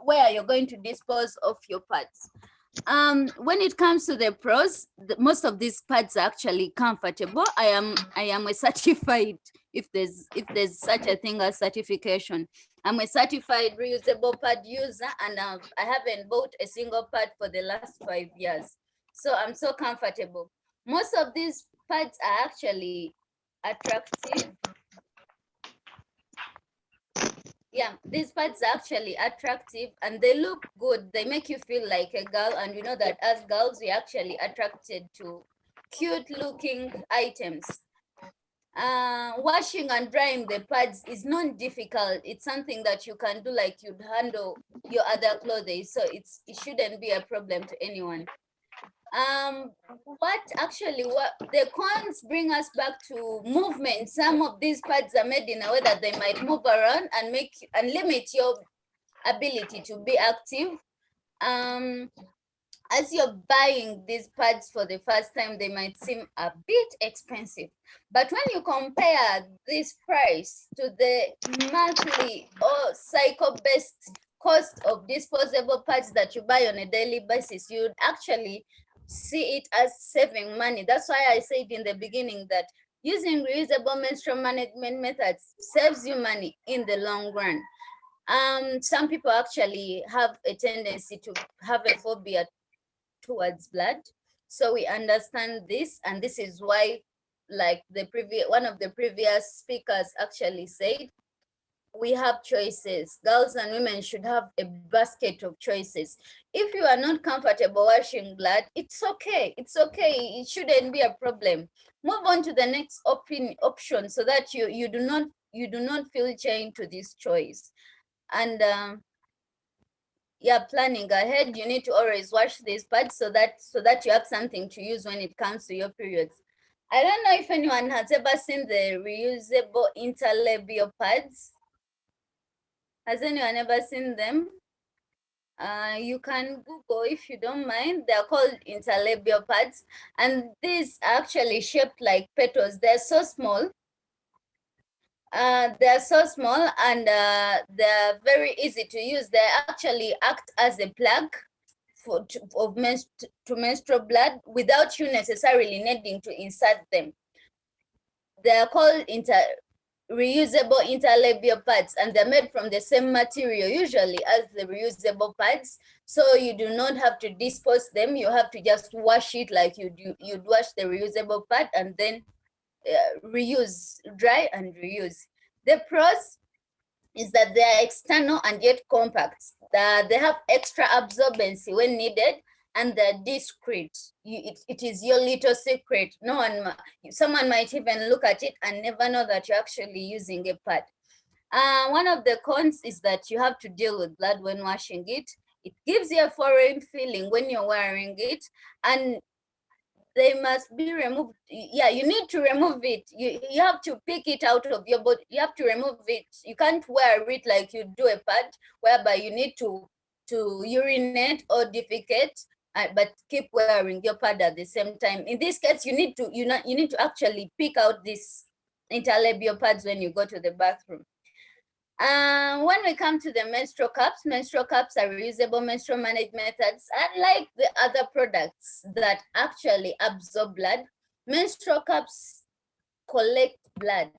where you're going to dispose of your pads. When it comes to the pros, most of these pads are actually comfortable. I am a certified, if there's such a thing as certification. I'm a certified reusable pad user, and I haven't bought a single pad for the last 5 years. So I'm so comfortable. Most of these pads are actually attractive. Yeah, these pads are actually attractive and they look good. They make you feel like a girl, and you know that as girls, we're actually attracted to cute looking items. Washing and drying the pads is not difficult. It's something that you can do like you'd handle your other clothes, so it shouldn't be a problem to anyone. What the cons bring us back to movement. Some of these pads are made in a way that they might move around and limit your ability to be active. As you're buying these pads for the first time, they might seem a bit expensive, but when you compare this price to the monthly or cycle-based cost of disposable pads that you buy on a daily basis, you'd actually see it as saving money. That's why I said in the beginning that using reusable menstrual management methods saves you money in the long run. Some people actually have a tendency to have a phobia towards blood, so we understand this, and this is why, like one of the previous speakers actually said, we have choices. Girls and women should have a basket of choices. If you are not comfortable washing blood, it's okay. It's okay. It shouldn't be a problem. Move on to the next option so that you do not feel chained to this choice. And yeah, planning ahead, you need to always wash these pads so that you have something to use when it comes to your periods. I don't know if anyone has ever seen the reusable interlabial pads. Has anyone ever seen them? You can Google if you don't mind. They're called interlabial pads, and these are actually shaped like petals. They're so small. They're so small, and they're very easy to use. They actually act as a plug to menstrual blood without you necessarily needing to insert them. They're called reusable interlabial pads, and they're made from the same material usually as the reusable pads, so you do not have to dispose them. You have to just wash it like you'd wash the reusable pad, and then reuse, dry and reuse. The pros is that they are external and yet compact. They have extra absorbency when needed, and they're discreet. It is your little secret. Someone might even look at it and never know that you're actually using a pad. One of the cons is that you have to deal with blood when washing it. It gives you a foreign feeling when you're wearing it, and they must be removed. Yeah, you need to remove it. You have to pick it out of your body. You have to remove it. You can't wear it like you do a pad, whereby you need to urinate or defecate, but keep wearing your pad at the same time. In this case, you need to actually pick out these interlabial pads when you go to the bathroom. When we come to the menstrual cups are reusable menstrual management methods. Unlike the other products that actually absorb blood, menstrual cups collect blood.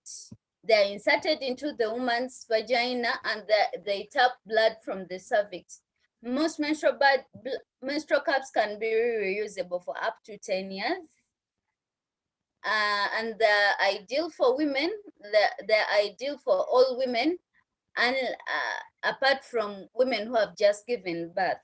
They're inserted into the woman's vagina, and they tap blood from the cervix. Most menstrual cups can be reusable for up to 10 years. And they're ideal for women. They're ideal for all women, and apart from women who have just given birth.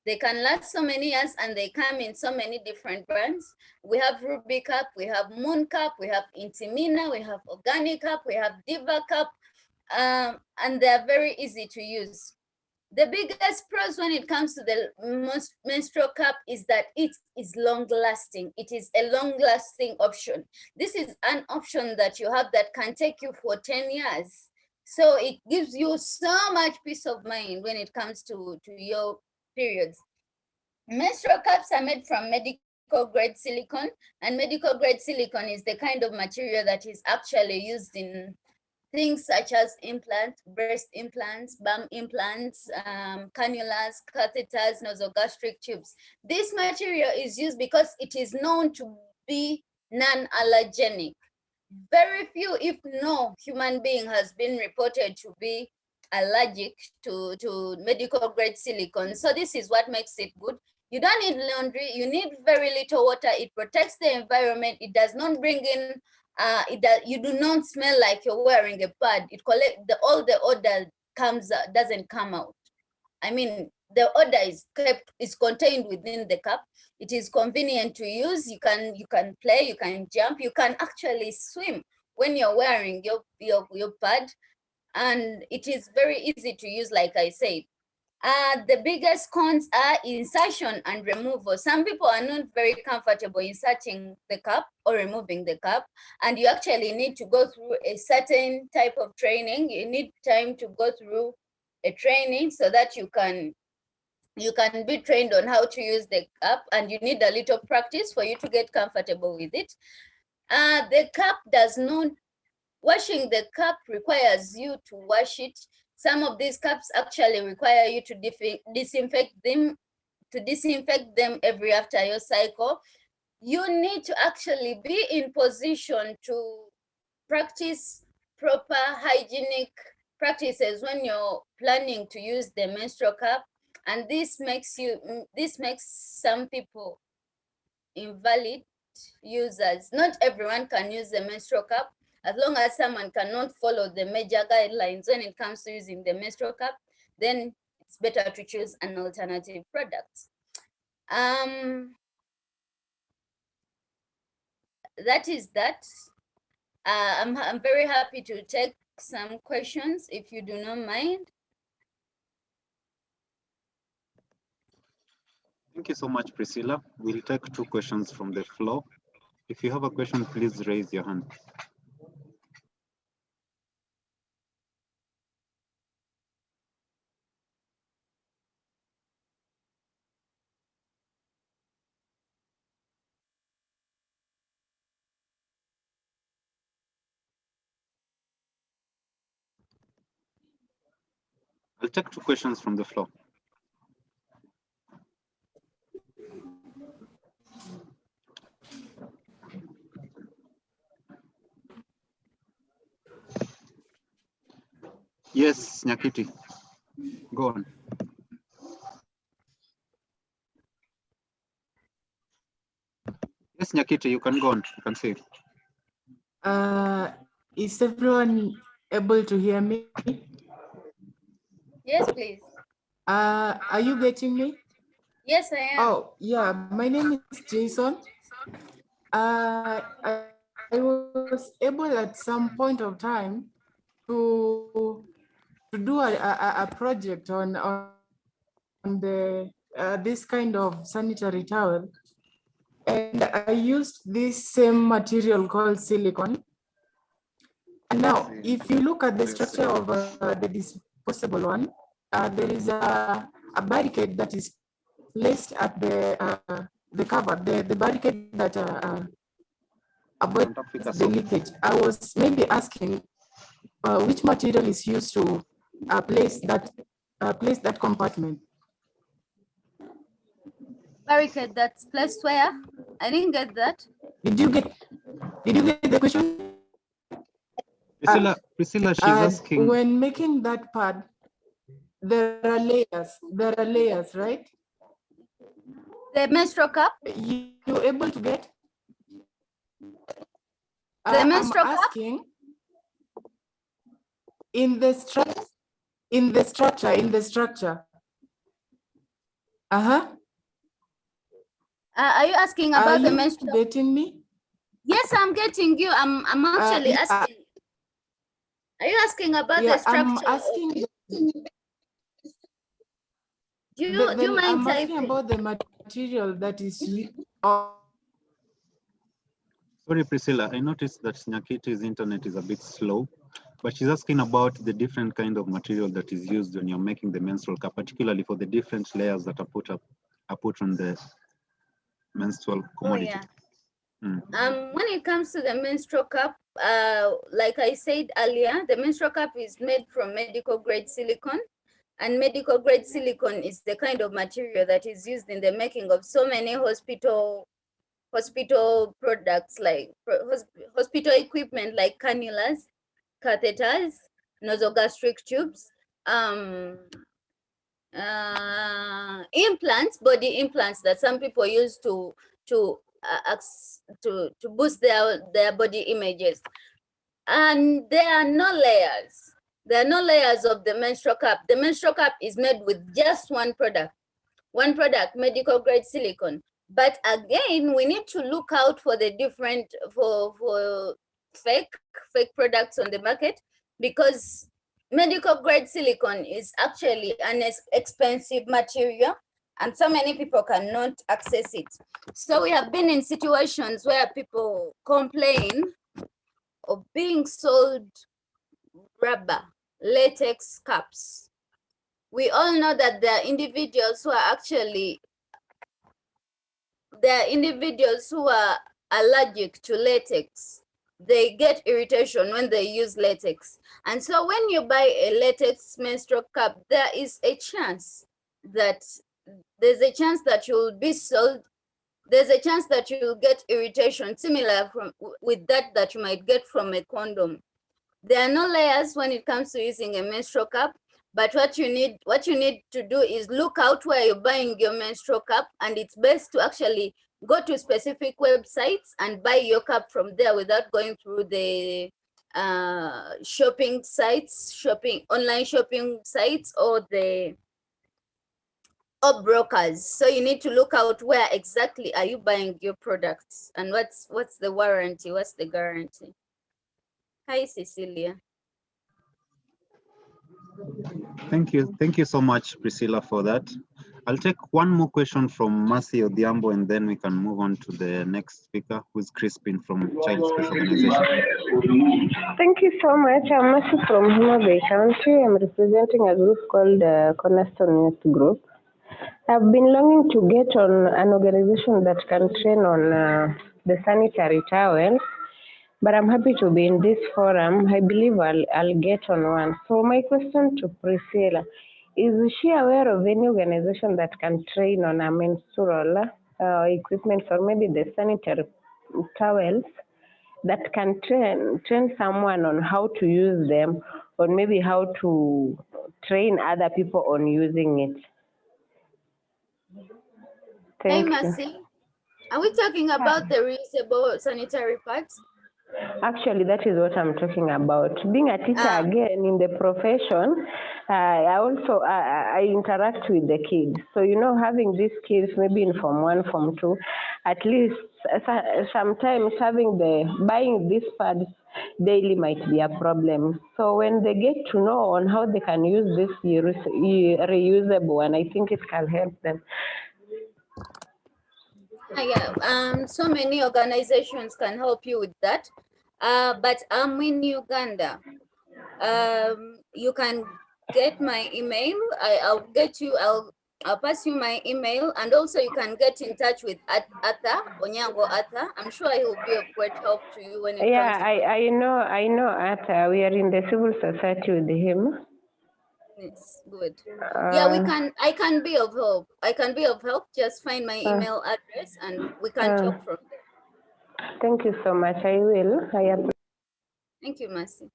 They can last so many years, and they come in so many different brands. We have Ruby Cup, we have Moon Cup, we have Intimina, we have Organic Cup, we have Diva Cup, and they're very easy to use. The biggest pros when it comes to the menstrual cup is that it is long-lasting. It is a long-lasting option. This is an option that you have that can take you for 10 years. So it gives you so much peace of mind when it comes to your periods. Menstrual cups are made from medical grade silicone, and medical grade silicone is the kind of material that is actually used in things such as implants, breast implants, bum implants, cannulas, catheters, nasogastric tubes. This material is used because it is known to be non-allergenic. Very few, if no, human being has been reported to be allergic to medical grade silicone. So this is what makes it good. You don't need laundry, you need very little water, it protects the environment, it does not bring in, you do not smell like you're wearing a pad. It collects all the odor doesn't come out. I mean, the odor is contained within the cup. It is convenient to use. You can play, you can jump, you can actually swim when you're wearing your pad, and it is very easy to use, like I said. The biggest cons are insertion and removal. Some people are not very comfortable inserting the cup or removing the cup, and you actually need to go through a certain type of training. You need time to go through a training so that you can be trained on how to use the cup, and you need a little practice for you to get comfortable with it. The cup does not, washing the cup requires you to wash it. Some of these cups actually require you to disinfect them every after your cycle. You need to actually be in position to practice proper hygienic practices when you're planning to use the menstrual cup, and this makes some people invalid users. Not everyone can use the menstrual cup. As long as someone cannot follow the major guidelines when it comes to using the menstrual cup, then it's better to choose an alternative product. That is that. I'm very happy to take some questions if you do not mind. Thank you so much, Priscilla. We'll take 2 questions from the floor. If you have a question, please raise your hand. I'll take 2 questions from the floor. Yes, Nyakiti, go on. Yes, Nyakiti, you can go on. You can say it. Is everyone able to hear me? Yes, please. Are you getting me? Yes, I am. Oh, yeah. My name is Jason. I was able at some point of time to do a project on the this kind of sanitary towel, and I used this same material called silicone. And now, if you look at the structure of the disposable one, there is a barricade that is placed at the cover, the barricade that avoids the leakage. I was maybe asking which material is used to place that compartment. Barricade that's placed where? I didn't get that. Did you get the question? Priscilla, she's asking. When making that pad, there are layers, right? The menstrual cup? You able to get? The menstrual I'm cup? asking, in the structure. Are you asking about the menstrual? Are you getting me? Yes, I'm getting you. I'm actually asking. Are you asking about the structure? I'm asking. Do you mind I'm typing? asking about the material that is. Sorry, Priscilla, I noticed that Nyakiti's internet is a bit slow, but she's asking about the different kind of material that is used when you're making the menstrual cup, particularly for the different layers that are put on the menstrual commodity. Oh, yeah. When it comes to the menstrual cup, like I said earlier, the menstrual cup is made from medical grade silicone, and medical grade silicone is the kind of material that is used in the making of so many hospital products, like hospital equipment like cannulas, catheters, nasogastric tubes, implants, body implants that some people use to boost their body images. And there are no layers. There are no layers of the menstrual cup. The menstrual cup is made with just one product, medical grade silicone. But again, we need to look out for the different, for fake products on the market, because medical grade silicone is actually an expensive material and so many people cannot access it. So we have been in situations where people complain of being sold rubber latex cups. We all know that there are individuals who are allergic to latex. They get irritation when they use latex. And so when you buy a latex menstrual cup, there is a chance that you'll be sold. There's a chance that you'll get irritation similar with that you might get from a condom. There are no layers when it comes to using a menstrual cup, but what you need to do is look out where you're buying your menstrual cup, and it's best to actually go to specific websites and buy your cup from there without going through the shopping sites, online shopping sites, or brokers. So you need to look out where exactly are you buying your products, and what's the warranty, what's the guarantee. Hi, Cecilia. Thank you so much, Priscilla, for that. I'll take one more question from Mercy Odhiambo, and then we can move on to the next speaker, who's Chrispine from Child Space Organization. Thank you so much. I'm Mercy from Homa Bay County. I'm representing a group called Cornerstone Youth Group. I've been longing to get on an organization that can train on the sanitary towels, but I'm happy to be in this forum. I believe I'll get on one. So my question to Priscilla, is she aware of any organization that can train on a menstrual equipment, or maybe the sanitary towels, that can train someone on how to use them, or maybe how to train other people on using it? Hey, Mercy. Are we talking about the reusable sanitary pads? Actually, that is what I'm talking about. Being a teacher again in the profession, I also interact with the kids. So, having these kids maybe in Form 1, Form 2, at least sometimes buying these pads daily might be a problem. So when they get to know on how they can use this reusable one, I think it can help them. Yeah, so many organizations can help you with that. But I'm in Uganda. You can get my email. I'll pass you my email, and also you can get in touch with Ata, Onyango Ata. I'm sure he will be of great help to you when it comes to I know Ata. We are in the civil society with him. It's good. Yeah, I can be of help. Just find my email address and we can talk from there. Thank you so much. I will. Thank you, Mercy.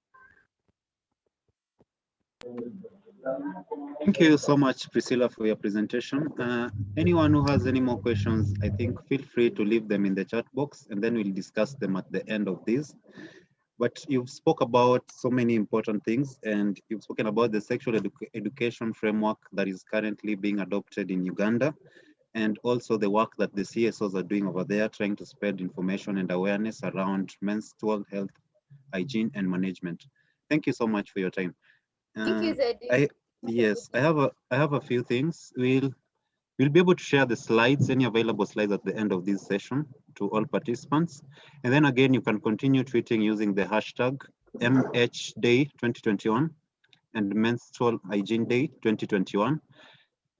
Thank you so much, Priscilla, for your presentation. Anyone who has any more questions, I think feel free to leave them in the chat box, and then we'll discuss them at the end of this. But you've spoke about so many important things, and you've spoken about the sexual education framework that is currently being adopted in Uganda, and also the work that the CSOs are doing over there, trying to spread information and awareness around menstrual health, hygiene, and management. Thank you so much for your time. Thank you, Zeddy. Yes, I have a few things. We'll be able to share the slides, any available slides at the end of this session to all participants. And then again, you can continue tweeting using the hashtag MHDay2021 and Menstrual Hygiene Day 2021.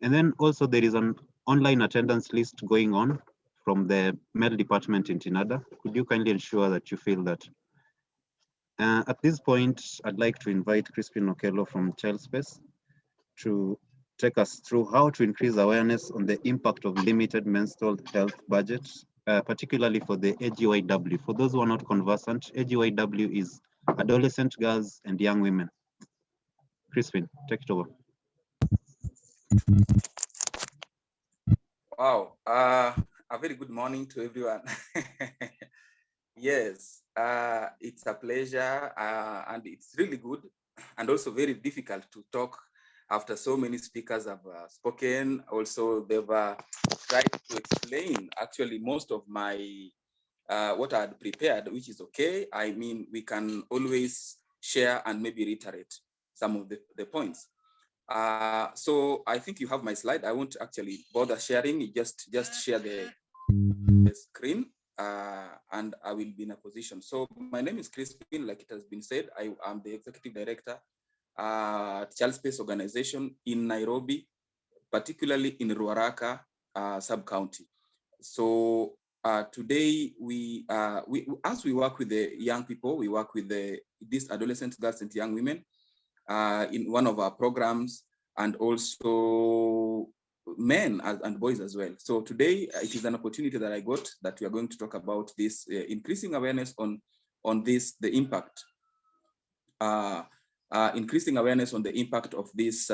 And then also there is an online attendance list going on from the mail department in TINADA. Could you kindly ensure that you fill that? At this point, I'd like to invite Chrispine Okello from Child Space to take us through how to increase awareness on the impact of limited menstrual health budgets, particularly for the AGYW. For those who are not conversant, AGYW is adolescent girls and young women. Chrispine, take it over. Wow, a very good morning to everyone. Yes, it's a pleasure and it's really good and also very difficult to talk after so many speakers have spoken. Also, they've tried to explain actually most of my what I had prepared, which is okay. I mean, we can always share and maybe reiterate some of the points. So I think you have my slide. I won't actually bother sharing. Just share the screen and I will be in a position. So my name is Chrispine, like it has been said. I am the Executive Director at Child Space Organization in Nairobi, particularly in Ruaraka sub-county. So today as we work with the young people, we work with these adolescent girls and young women in one of our programs, and also men and boys as well. So today it is an opportunity that I got that we are going to talk about this increasing awareness on this, the impact, increasing awareness on the impact of this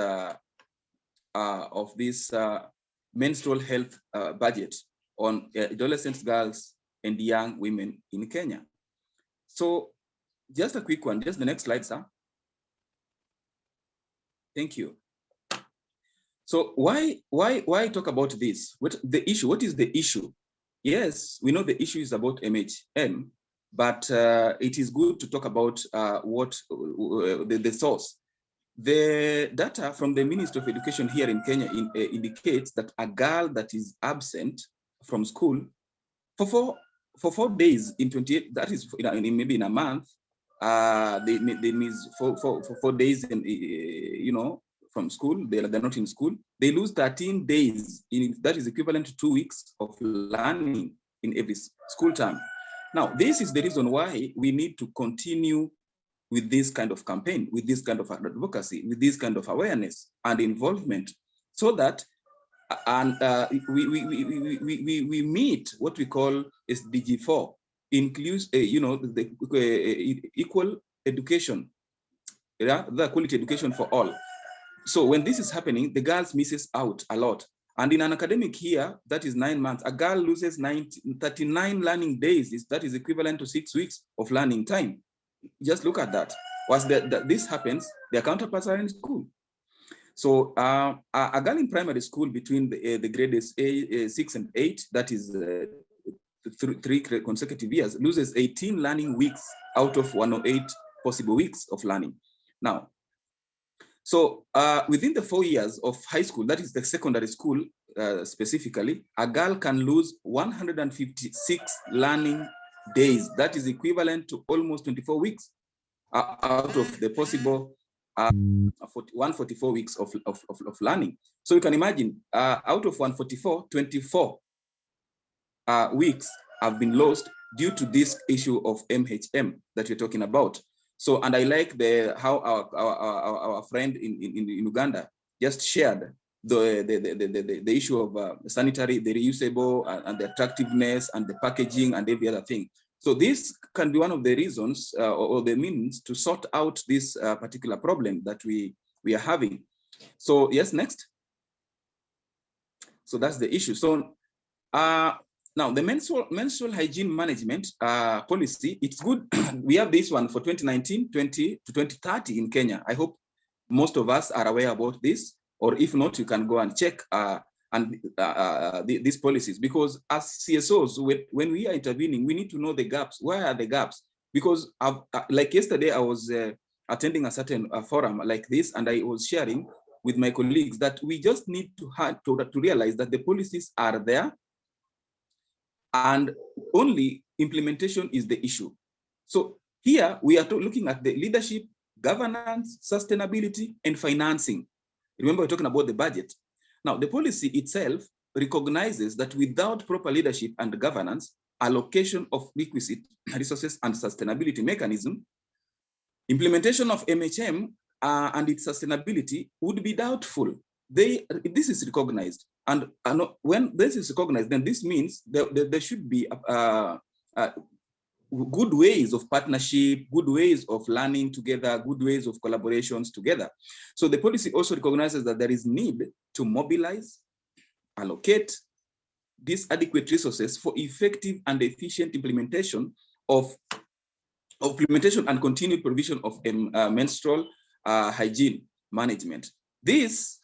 menstrual health budget on adolescent girls and young women in Kenya. So just a quick one, just the next slide, sir. Thank you. So why talk about this? What the issue? What is the issue? Yes, we know the issue is about MHM, but it is good to talk about what the source. The data from the Ministry of Education here in Kenya indicates that a girl that is absent from school for 4 days in 28, that is maybe in a month, they miss for 4 days in, from school, they're not in school, they lose 13 days, that is equivalent to 2 weeks of learning in every school term. Now, this is the reason why we need to continue with this kind of campaign, with this kind of advocacy, with this kind of awareness and involvement, so that we meet what we call SDG 4, includes the equal education, the quality education for all. So when this is happening, the girls misses out a lot. And in an academic year, that is 9 months, a girl loses 39 learning days. That is equivalent to 6 weeks of learning time. Just look at that. Once this happens, their counterparts are in school. So a girl in primary school between the grades 6 and 8, that is 3 consecutive years, loses 18 learning weeks out of 108 possible weeks of learning. Now, so within the 4 years of high school, that is the secondary school specifically, a girl can lose 156 learning days. That is equivalent to almost 24 weeks out of the possible 144 weeks of learning. So you can imagine, out of 144, 24 weeks have been lost due to this issue of MHM that you're talking about. So, and I like how our friend in Uganda just shared the issue of sanitary, the reusable, and the attractiveness and the packaging and every other thing. So this can be one of the reasons or the means to sort out this particular problem that we are having. So yes, next. So that's the issue. So now the menstrual hygiene management policy, it's good. We have this one for 2019, 20 to 2030 in Kenya. I hope most of us are aware about this, or if not, you can go and check these policies, because as CSOs, when we are intervening, we need to know the gaps. Where are the gaps? Because like yesterday, I was attending a certain forum like this, and I was sharing with my colleagues that we just need to realize that the policies are there, and only implementation is the issue. So here we are looking at the leadership, governance, sustainability, and financing. Remember, we're talking about the budget. Now, the policy itself recognizes that without proper leadership and governance, allocation of requisite resources and sustainability mechanism, Implementation of MHM and its sustainability would be doubtful. This is recognized, and when this is recognized, then this means there should be good ways of partnership, good ways of learning together, good ways of collaborations together. So the policy also recognizes that there is need to mobilize, allocate these adequate resources for effective and efficient implementation of implementation and continued provision of menstrual hygiene management. This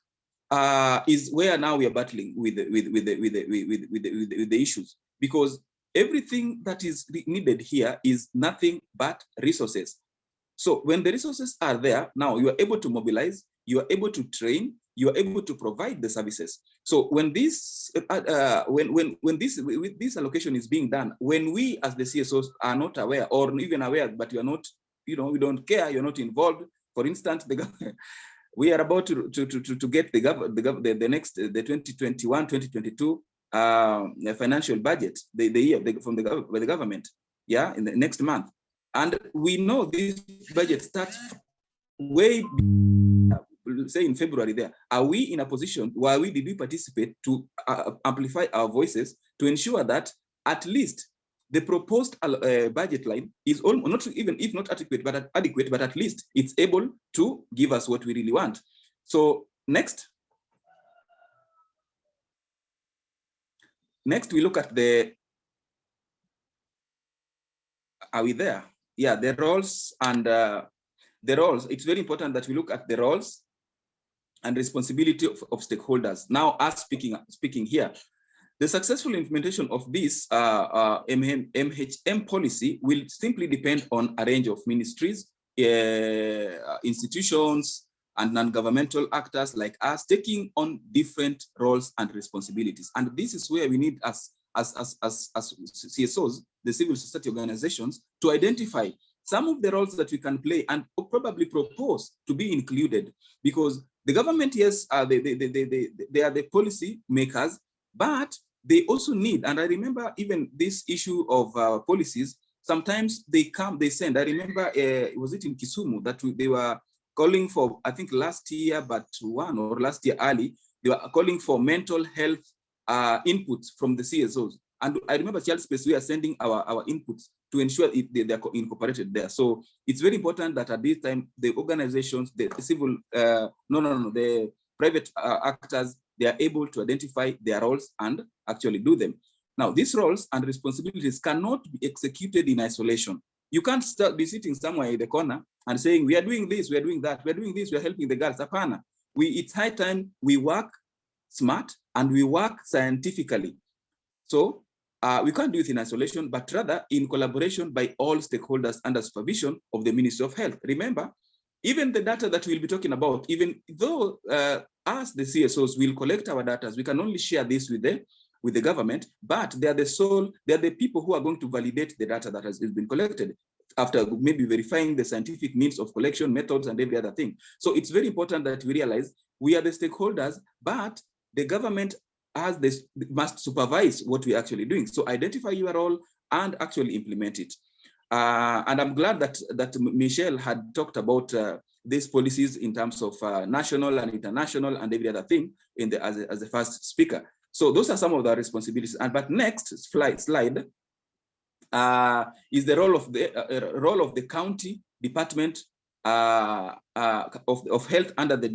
is where now we are battling with the issues, because everything that is needed here is nothing but resources. So when the resources are there, now you are able to mobilize, you are able to train, you are able to provide the services. So when this this allocation is being done, when we as the CSOs are not aware, or even aware, but you are not, we don't care, you're not involved. For instance, we are about to get the 2021-2022 financial budget, the year from the government, yeah, in the next month. And we know this budget starts way, say in February there. Are we in a position, did we participate to amplify our voices to ensure that at least the proposed budget line is not even, if not adequate, but at least it's able to give us what we really want. So next we look at are we there? Yeah, the roles and the roles. It's very important that we look at the roles and responsibility of stakeholders. Now, us speaking here, the successful implementation of this MHM policy will simply depend on a range of ministries, institutions, and non-governmental actors like us taking on different roles and responsibilities. And this is where we need as CSOs, the civil society organizations, to identify some of the roles that we can play and probably propose to be included. Because the government, yes, they are the policy makers, but they also need, and I remember even this issue of policies, sometimes they send, I remember, was it in Kisumu that they were calling for, I think last year, last year early, they were calling for mental health inputs from the CSOs. And I remember Child Space, we are sending our inputs to ensure they are incorporated there. So it's very important that at this time, the organizations, the civil, the private actors, they are able to identify their roles and actually do them. Now, these roles and responsibilities cannot be executed in isolation. You can't be sitting somewhere in the corner and saying, we are doing this, we are doing that, we are doing this, we are helping the girls. Apana. It's high time we work smart and we work scientifically. So we can't do it in isolation, but rather in collaboration by all stakeholders under supervision of the Ministry of Health. Remember, even the data that we'll be talking about, even though us, the CSOs, will collect our data, we can only share this with the government, but they are the people who are going to validate the data that has been collected after maybe verifying the scientific means of collection methods and every other thing. So it's very important that we realize we are the stakeholders, but the government must supervise what we're actually doing. So identify your role and actually implement it. And I'm glad that Mitchelle had talked about these policies in terms of national and international and every other thing as the first speaker. So those are some of the responsibilities. But next slide is the role of the county department of health under the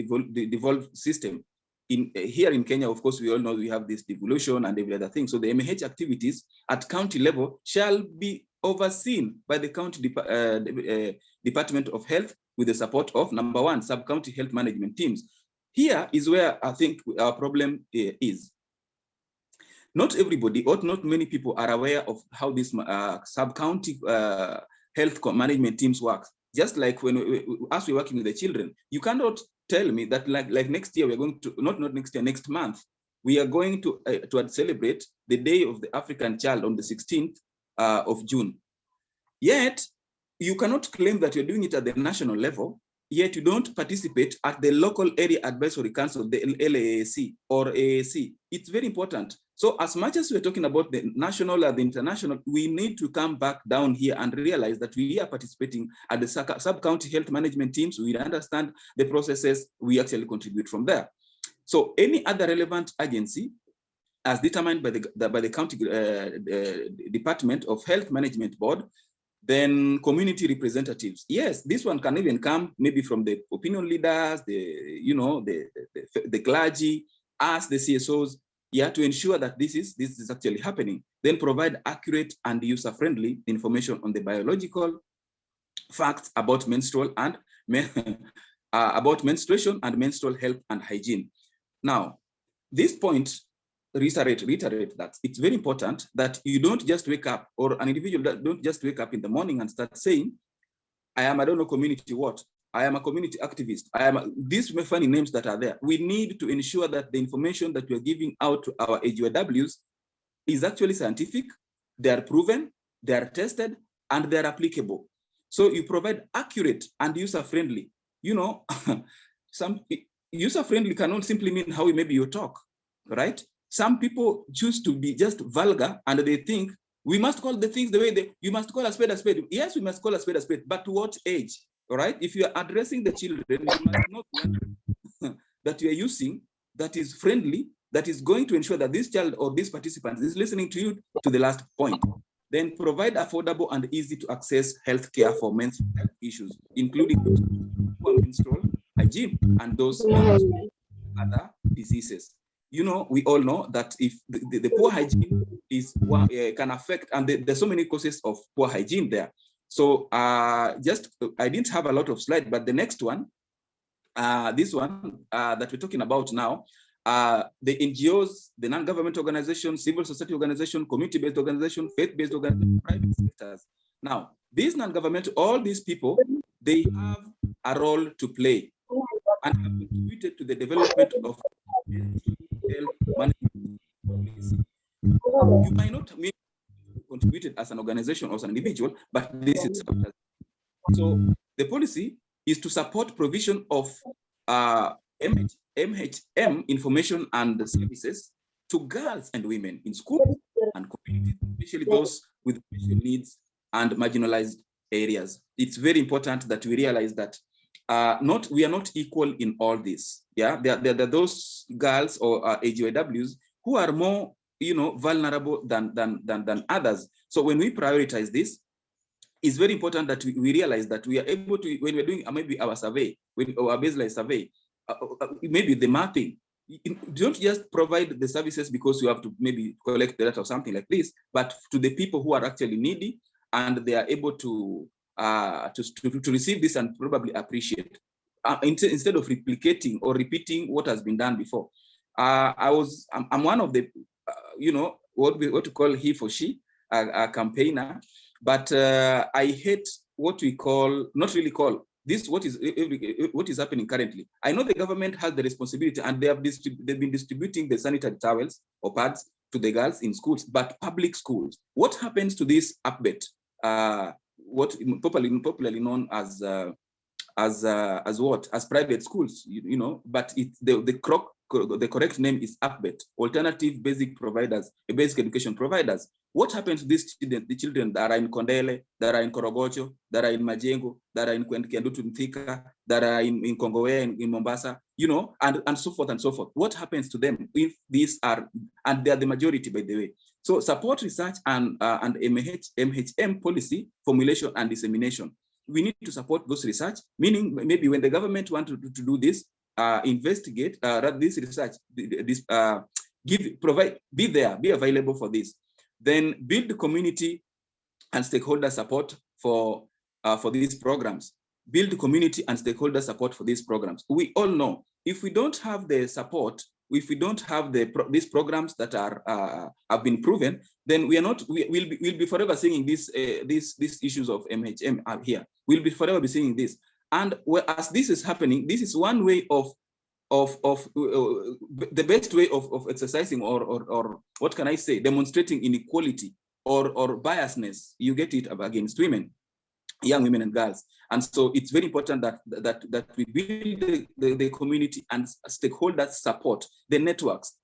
devolved system. Here in Kenya, of course, we all know we have this devolution and every other thing. So the MH activities at county level shall be overseen by the county Department of Health with the support of, number one, sub-county health management teams. Here is where I think our problem is. Not everybody, or not many people are aware of how this sub-county health management teams work. Just like as we're working with the children, you cannot tell me that like next year we're going to, not next year, next month, we are going to celebrate the Day of the African Child on the 16th of June. Yet, you cannot claim that you're doing it at the national level, yet you don't participate at the local area advisory council, the LAAC or AAC. It's very important. So as much as we're talking about the national or the international, we need to come back down here and realize that we are participating at the sub-county health management teams. We understand the processes, we actually contribute from there. So any other relevant agency, as determined by the county Department of Health Management Board, then community representatives. Yes, this one can even come maybe from the opinion leaders, the clergy, us, the CSOs, yeah, to ensure that this is actually happening. Then provide accurate and user-friendly information on the biological facts about menstrual and about menstruation and menstrual health and hygiene. Now, this point reiterate that it's very important that you don't just wake up, or an individual that don't just wake up in the morning and start saying, I don't know community what, I am a community activist, these funny names that are there. We need to ensure that the information that we're giving out to our AGYWs is actually scientific, they are proven, they are tested, and they're applicable. So you provide accurate and user-friendly. Some user-friendly cannot simply mean how maybe you talk, right? Some people choose to be just vulgar and they think we must call the things the way you must call a spade a spade. Yes, we must call a spade a spade, but to what age? All right. If you are addressing the children, you must not that you are using that is friendly, that is going to ensure that this child or this participant is listening to you to the last point. Then provide affordable and easy to access healthcare for menstrual health issues, including menstrual hygiene and those other diseases. We all know that if the poor hygiene is can affect, and there's so many causes of poor hygiene there. So I didn't have a lot of slides, but the next one, this one that we're talking about now, the NGOs, the non-government organizations, civil society organization, community-based organization, faith-based organization, private sectors. Now, these non-government, all these people, they have a role to play and have contributed to the development of health management policy. You might not be contributed as an organization or as an individual, but this is so the policy is to support provision of MHM information and services to girls and women in schools and communities, especially those with special needs and marginalized areas. It's very important that we realize that we are not equal in all this. Yeah, there are those girls or AGYWs who are more, vulnerable than others. So when we prioritize this, it's very important that we realize that we are able to, when we're doing maybe our survey, our baseline survey, maybe the mapping, you don't just provide the services because you have to maybe collect the data or something like this, but to the people who are actually needy and they are able to receive this and probably appreciate instead of replicating or repeating what has been done before. I'm one of the what we call he for she, a campaigner, but I hate what we call, not really call this what is happening currently. I know the government has the responsibility and they've been distributing the sanitary towels or pads to the girls in schools, but public schools, what happens to this update? What popularly known as private schools, but the correct name is APBET, Alternative Basic Providers, Basic Education Providers. What happens to these students, the children that are in Kondele, that are in Korogocho, that are in Majengo, that are in Kiandutu Mthika, that are in Kongowe, in Mombasa, and so forth and so forth. What happens to them if these are, and they are the majority, by the way. So support research and MHM policy formulation and dissemination. We need to support those research, meaning maybe when the government wants to do this, investigate this research, be available for this. Then build the community and stakeholder support for these programs. Build community and stakeholder support for these programs. We all know if we don't have the support, if we don't have these programs that have been proven, then we'll be forever singing these issues of MHM here. We'll be forever singing this. And as this is happening, this is one way of the best way of exercising or what can I say, demonstrating inequality or biasness. You get it against women. young women and girls. And so it's very important that we build the community and stakeholders support the networks,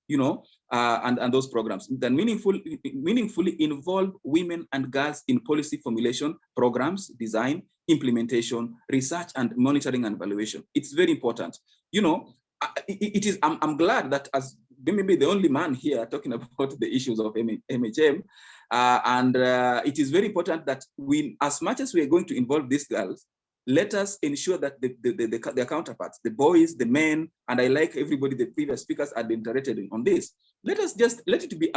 and those programs that meaningfully involve women and girls in policy formulation, programs, design, implementation, research, and monitoring and evaluation. It's very important. I'm glad that as maybe the only man here talking about the issues of MHM, it is very important that as much as we are going to involve these girls, let us ensure that their counterparts, the boys, the men, and I like everybody, the previous speakers had been iterated on this. Let it be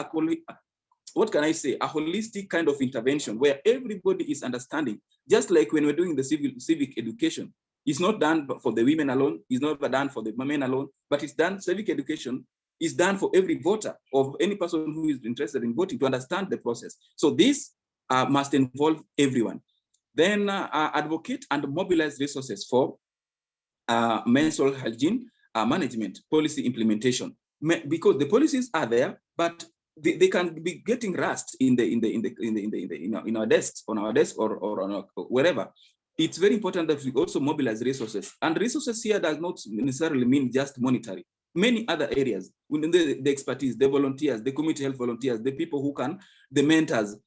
what can I say, a holistic kind of intervention where everybody is understanding, just like when we're doing the civic education. It's not done for the women alone, it's not done for the men alone, but it's done, civic education is done for every voter or any person who is interested in voting to understand the process. So this must involve everyone. Then advocate and mobilize resources for menstrual hygiene management, policy implementation, because the policies are there, but they can be getting rust in our desks, on our desk or on our, wherever. It's very important that we also mobilize resources, and resources here does not necessarily mean just monetary. Many other areas, the expertise, the volunteers, the community health volunteers, the people who can, the mentors,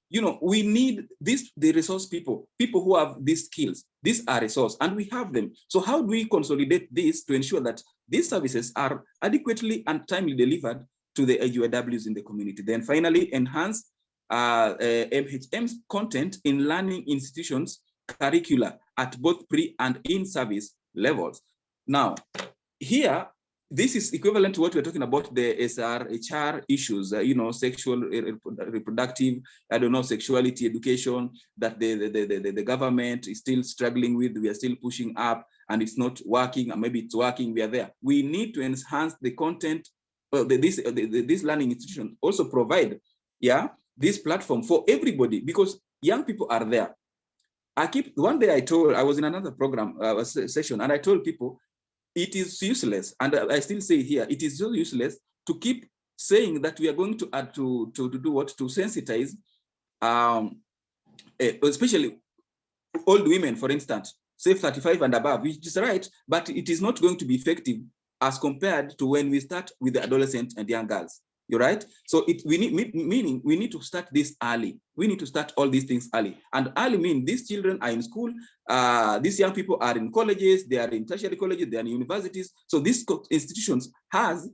we need the resource people who have these skills. These are resources and we have them. So how do we consolidate this to ensure that these services are adequately and timely delivered to the AGYWs in the community? Then finally, enhance MHM's content in learning institutions curricula at both pre and in-service levels. Now, here, this is equivalent to what we're talking about, the HR issues, sexual, reproductive, sexuality education that the government is still struggling with. We are still pushing up and it's not working, and maybe it's working, we are there. We need to enhance the content. This learning institution also provide, this platform for everybody, because young people are there. One day I was in another program, session, and I told people, it is useless, and I still say here, it is so useless to keep saying that we are going to add to do what? To sensitize, especially old women, for instance, say 35 and above, which is right, but it is not going to be effective as compared to when we start with the adolescents and young girls. You're right. So we need to start this early. We need to start all these things early. And early means these children are in school. These young people are in colleges. They are in tertiary colleges. They are in universities. So these institutions has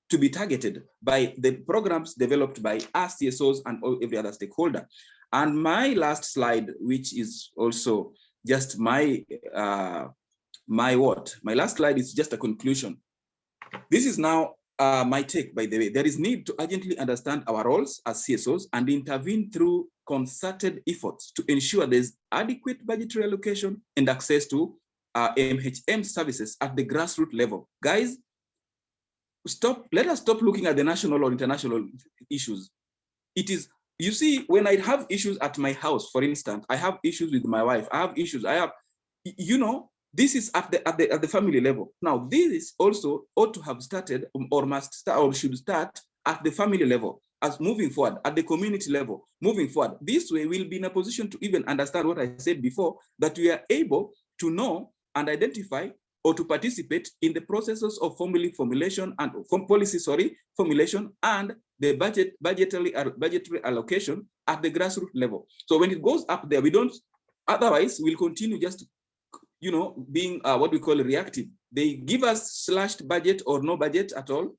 to be targeted by the programs developed by us, CSOs, and every other stakeholder. And my last slide, which is also just my last slide is just a conclusion. This is now my take, by the way. There is need to urgently understand our roles as CSOs and intervene through concerted efforts to ensure there's adequate budgetary allocation and access to MHM services at the grassroots level. Guys, let us stop looking at the national or international issues. It is, you see, when I have issues at my house, for instance, I have issues with my wife, I have issues, this is at the family level. Now, this also ought to have started or must start or should start at the family level, as moving forward, at the community level, moving forward. This way, we'll be in a position to even understand what I said before, that we are able to know and identify or to participate in the processes of formulation and formulation and the budgetary allocation at the grassroots level. So when it goes up there, we don't, otherwise we'll continue just being what we call reactive. They give us slashed budget or no budget at all,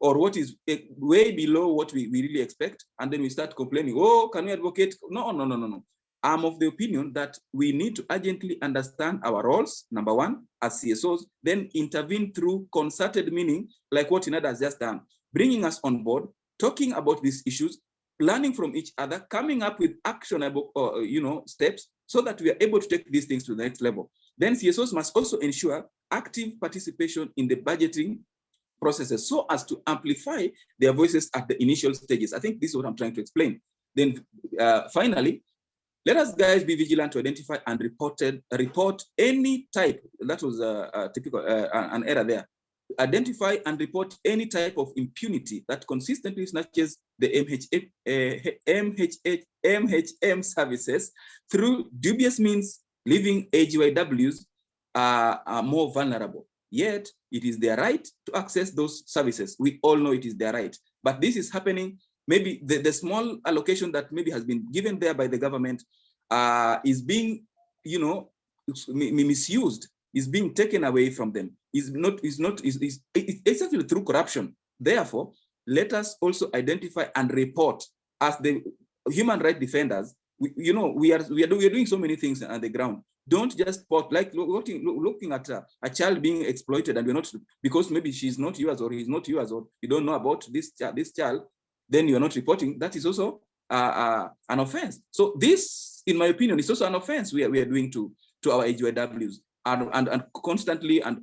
or what is way below what we really expect. And then we start complaining, oh, can we advocate? No. I'm of the opinion that we need to urgently understand our roles, number one, as CSOs, then intervene through concerted meaning, like what TINADA has just done, bringing us on board, talking about these issues, learning from each other, coming up with actionable steps so that we are able to take these things to the next level. Then CSOs must also ensure active participation in the budgeting processes so as to amplify their voices at the initial stages. I think this is what I'm trying to explain. Then finally, let us guys be vigilant to identify and report any type, that was a typical, an error there. Identify and report any type of impunity that consistently snatches the MHM services through dubious means leaving AGYWs are more vulnerable. Yet it is their right to access those services. We all know it is their right, but this is happening. Maybe the small allocation that maybe has been given there by the government is being, misused, is being taken away from them. It's essentially through corruption. Therefore, let us also identify and report as the human rights defenders. We are doing so many things on the ground. Don't just report, like looking at a child being exploited, and we're not, because maybe she's not yours or he's not yours, or you don't know about this child, then you're not reporting. That is also an offense. So this, in my opinion, is also an offense we are doing to our AGYWs, and constantly and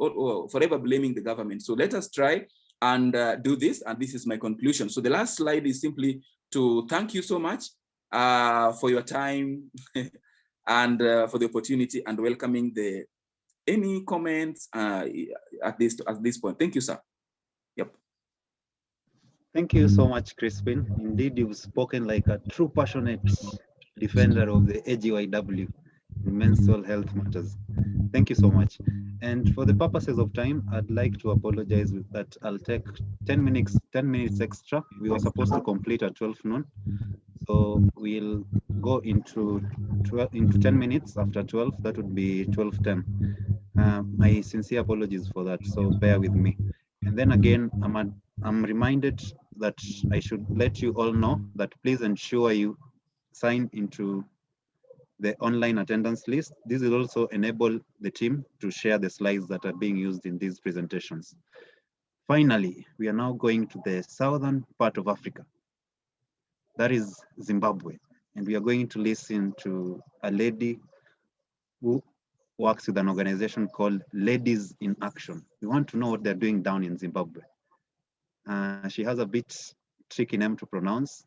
forever blaming the government. So let us try and do this, and this is my conclusion. So the last slide is simply to thank you so much for your time and for the opportunity, and welcoming any comments at this point. Thank you, sir. Yep. Thank you so much, Chrispine. Indeed, you've spoken like a true passionate defender of the AGYW in menstrual health matters. Thank you so much. And for the purposes of time, I'd like to apologize with that. I'll take 10 minutes extra. We were supposed to complete at 12 noon. So we'll go into 10 minutes after 12. That would be 12:10. My sincere apologies for that. So bear with me. And then again, I'm reminded that I should let you all know that please ensure you sign into the online attendance list. This will also enable the team to share the slides that are being used in these presentations. Finally, we are now going to the southern part of Africa. That is Zimbabwe. And we are going to listen to a lady who works with an organization called Ladies in Action. We want to know what they're doing down in Zimbabwe. She has a bit tricky name to pronounce,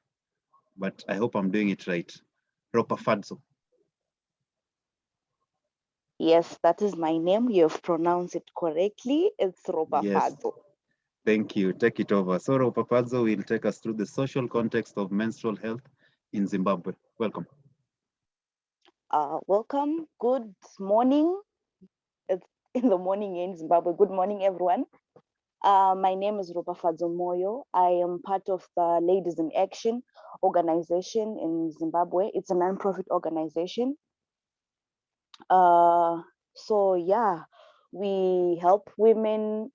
but I hope I'm doing it right. Rapafadzo. Yes, that is my name. You have pronounced it correctly. It's Rapafadzo. Yes. Thank you. Take it over. So Rapafadzo will take us through the social context of menstrual health in Zimbabwe. Welcome. Welcome. Good morning. It's in the morning in Zimbabwe. Good morning, everyone. My name is Rapafadzo Moyo. I am part of the Ladies in Action organization in Zimbabwe. It's a non-profit organization. So yeah, we help women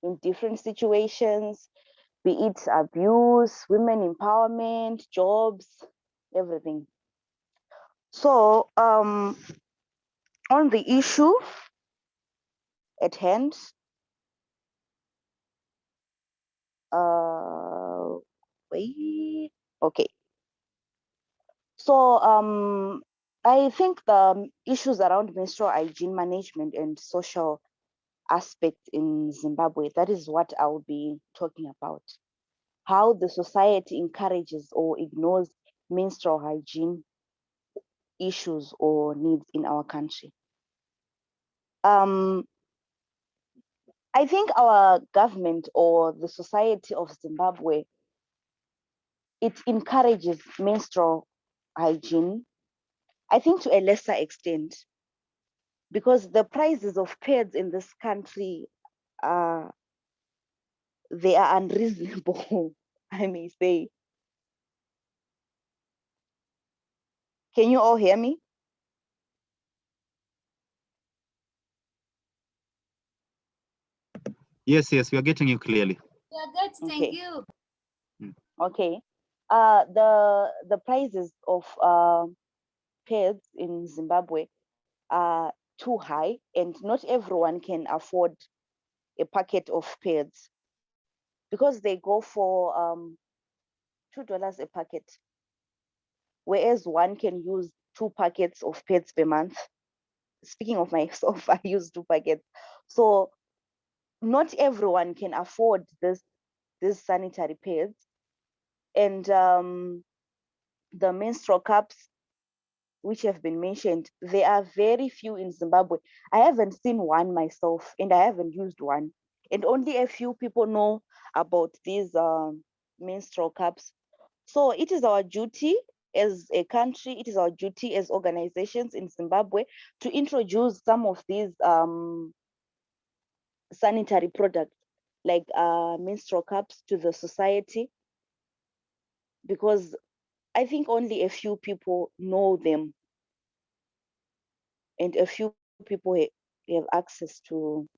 in different situations, be it abuse, women empowerment, jobs, everything. So on the issue at hand, okay. So I think the issues around menstrual hygiene management and social aspect in Zimbabwe, that is what I will be talking about. How the society encourages or ignores menstrual hygiene issues or needs in our country. I think our government or the society of Zimbabwe, it encourages menstrual hygiene, I think to a lesser extent, because the prices of pads in this country they are unreasonable, I may say. Can you all hear me? Yes, we are getting you clearly. Yeah, good. Thank you. Okay. The prices of pads in Zimbabwe are too high, and not everyone can afford a packet of pads because they go for $2 a packet, whereas one can use 2 packets of pads per month. Speaking of myself, I use 2 packets. So not everyone can afford this sanitary pads. And the menstrual cups, which have been mentioned, there are very few in Zimbabwe. I haven't seen one myself, and I haven't used one. And only a few people know about these menstrual cups. So it is our duty as a country, it is our duty as organizations in Zimbabwe to introduce some of these sanitary products like menstrual cups to the society, because I think only a few people know them and a few people have access to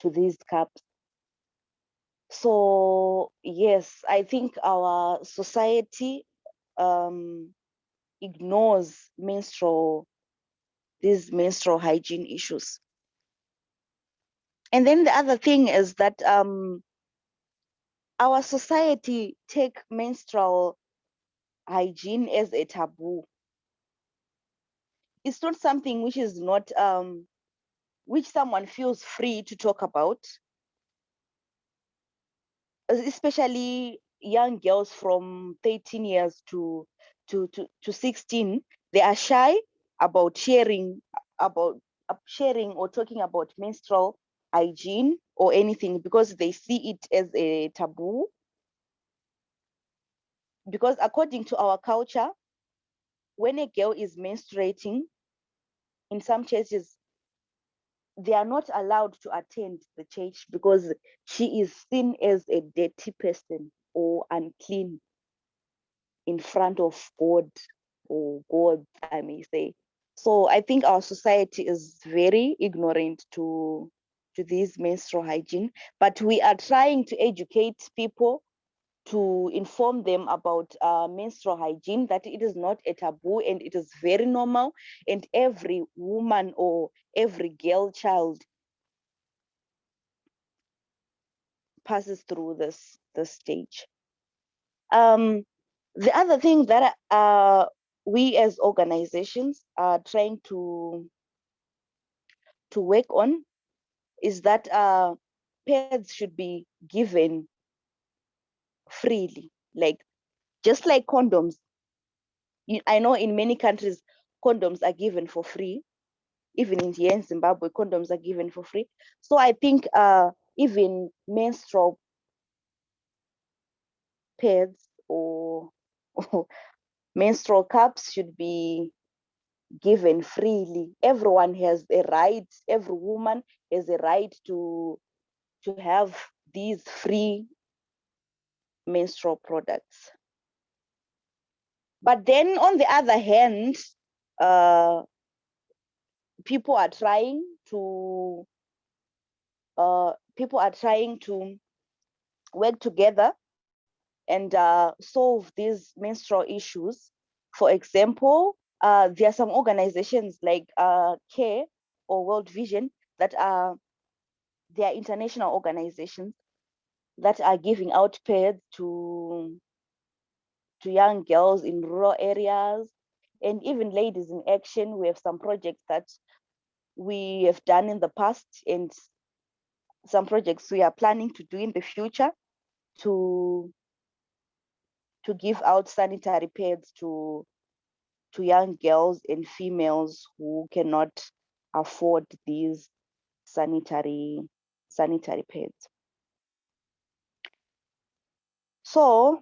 these cups. So yes, I think our society ignores these menstrual hygiene issues. And then the other thing is that our society take menstrual hygiene as a taboo. It's not something which is not which someone feels free to talk about, especially young girls from 13 years to 16. They are shy about sharing or talking about menstrual hygiene or anything because they see it as a taboo. Because according to our culture, when a girl is menstruating, in some churches, they are not allowed to attend the church because she is seen as a dirty person or unclean in front of God, or God, I may say. So I think our society is very ignorant to this menstrual hygiene, but we are trying to educate people, to inform them about menstrual hygiene, that it is not a taboo and it is very normal, and every woman or every girl child passes through this stage. The other thing that we as organizations are trying to work on is that pads should be given freely, like just like condoms. I know in many countries condoms are given for free. Even in here in Zimbabwe, condoms are given for free. So I think even menstrual pads or menstrual cups should be given freely. Everyone has a right, every woman has a right to have these free menstrual products. But then on the other hand, people are trying to work together and solve these menstrual issues. For example, there are some organizations like CARE or World Vision that they are international organizations that are giving out pads to young girls in rural areas, and even Ladies in Action. We have some projects that we have done in the past and some projects we are planning to do in the future to give out sanitary pads to young girls and females who cannot afford these sanitary pads. So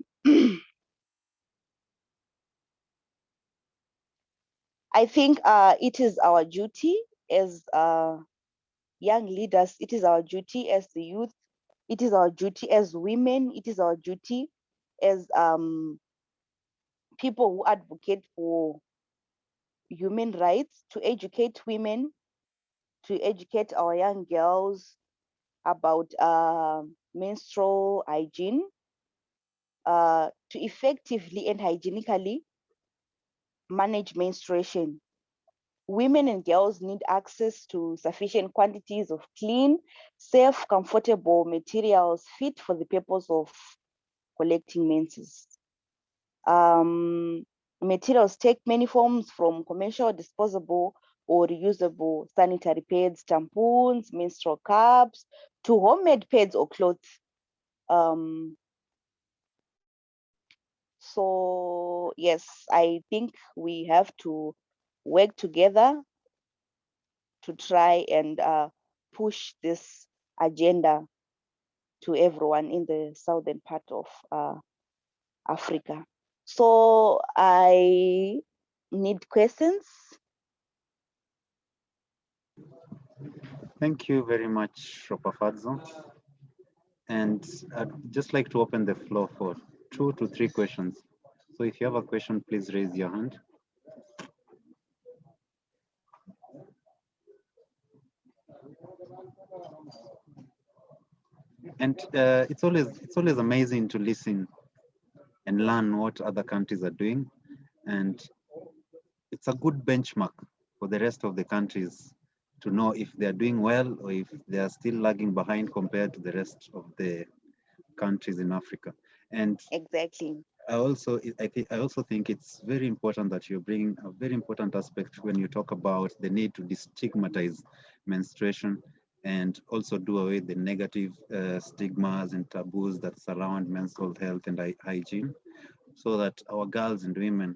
I think it is our duty as young leaders, it is our duty as the youth, it is our duty as women, it is our duty as people who advocate for human rights to educate women, to educate our young girls about menstrual hygiene, to effectively and hygienically manage menstruation. Women and girls need access to sufficient quantities of clean, safe, comfortable materials fit for the purpose of collecting menses. Materials take many forms, from commercial, disposable, or reusable sanitary pads, tampons, menstrual cups, to homemade pads or clothes. So yes, I think we have to work together to try and push this agenda to everyone in the southern part of Africa. So I need questions. Thank you very much, Rapafadzo. And I'd just like to open the floor for 2 to 3 questions. So if you have a question, please raise your hand. And it's always amazing to listen and learn what other countries are doing. And it's a good benchmark for the rest of the countries to know if they're doing well or if they are still lagging behind compared to the rest of the countries in Africa. And exactly. I also think it's very important that you bring a very important aspect when you talk about the need to destigmatize menstruation and also do away the negative stigmas and taboos that surround menstrual health and hygiene, so that our girls and women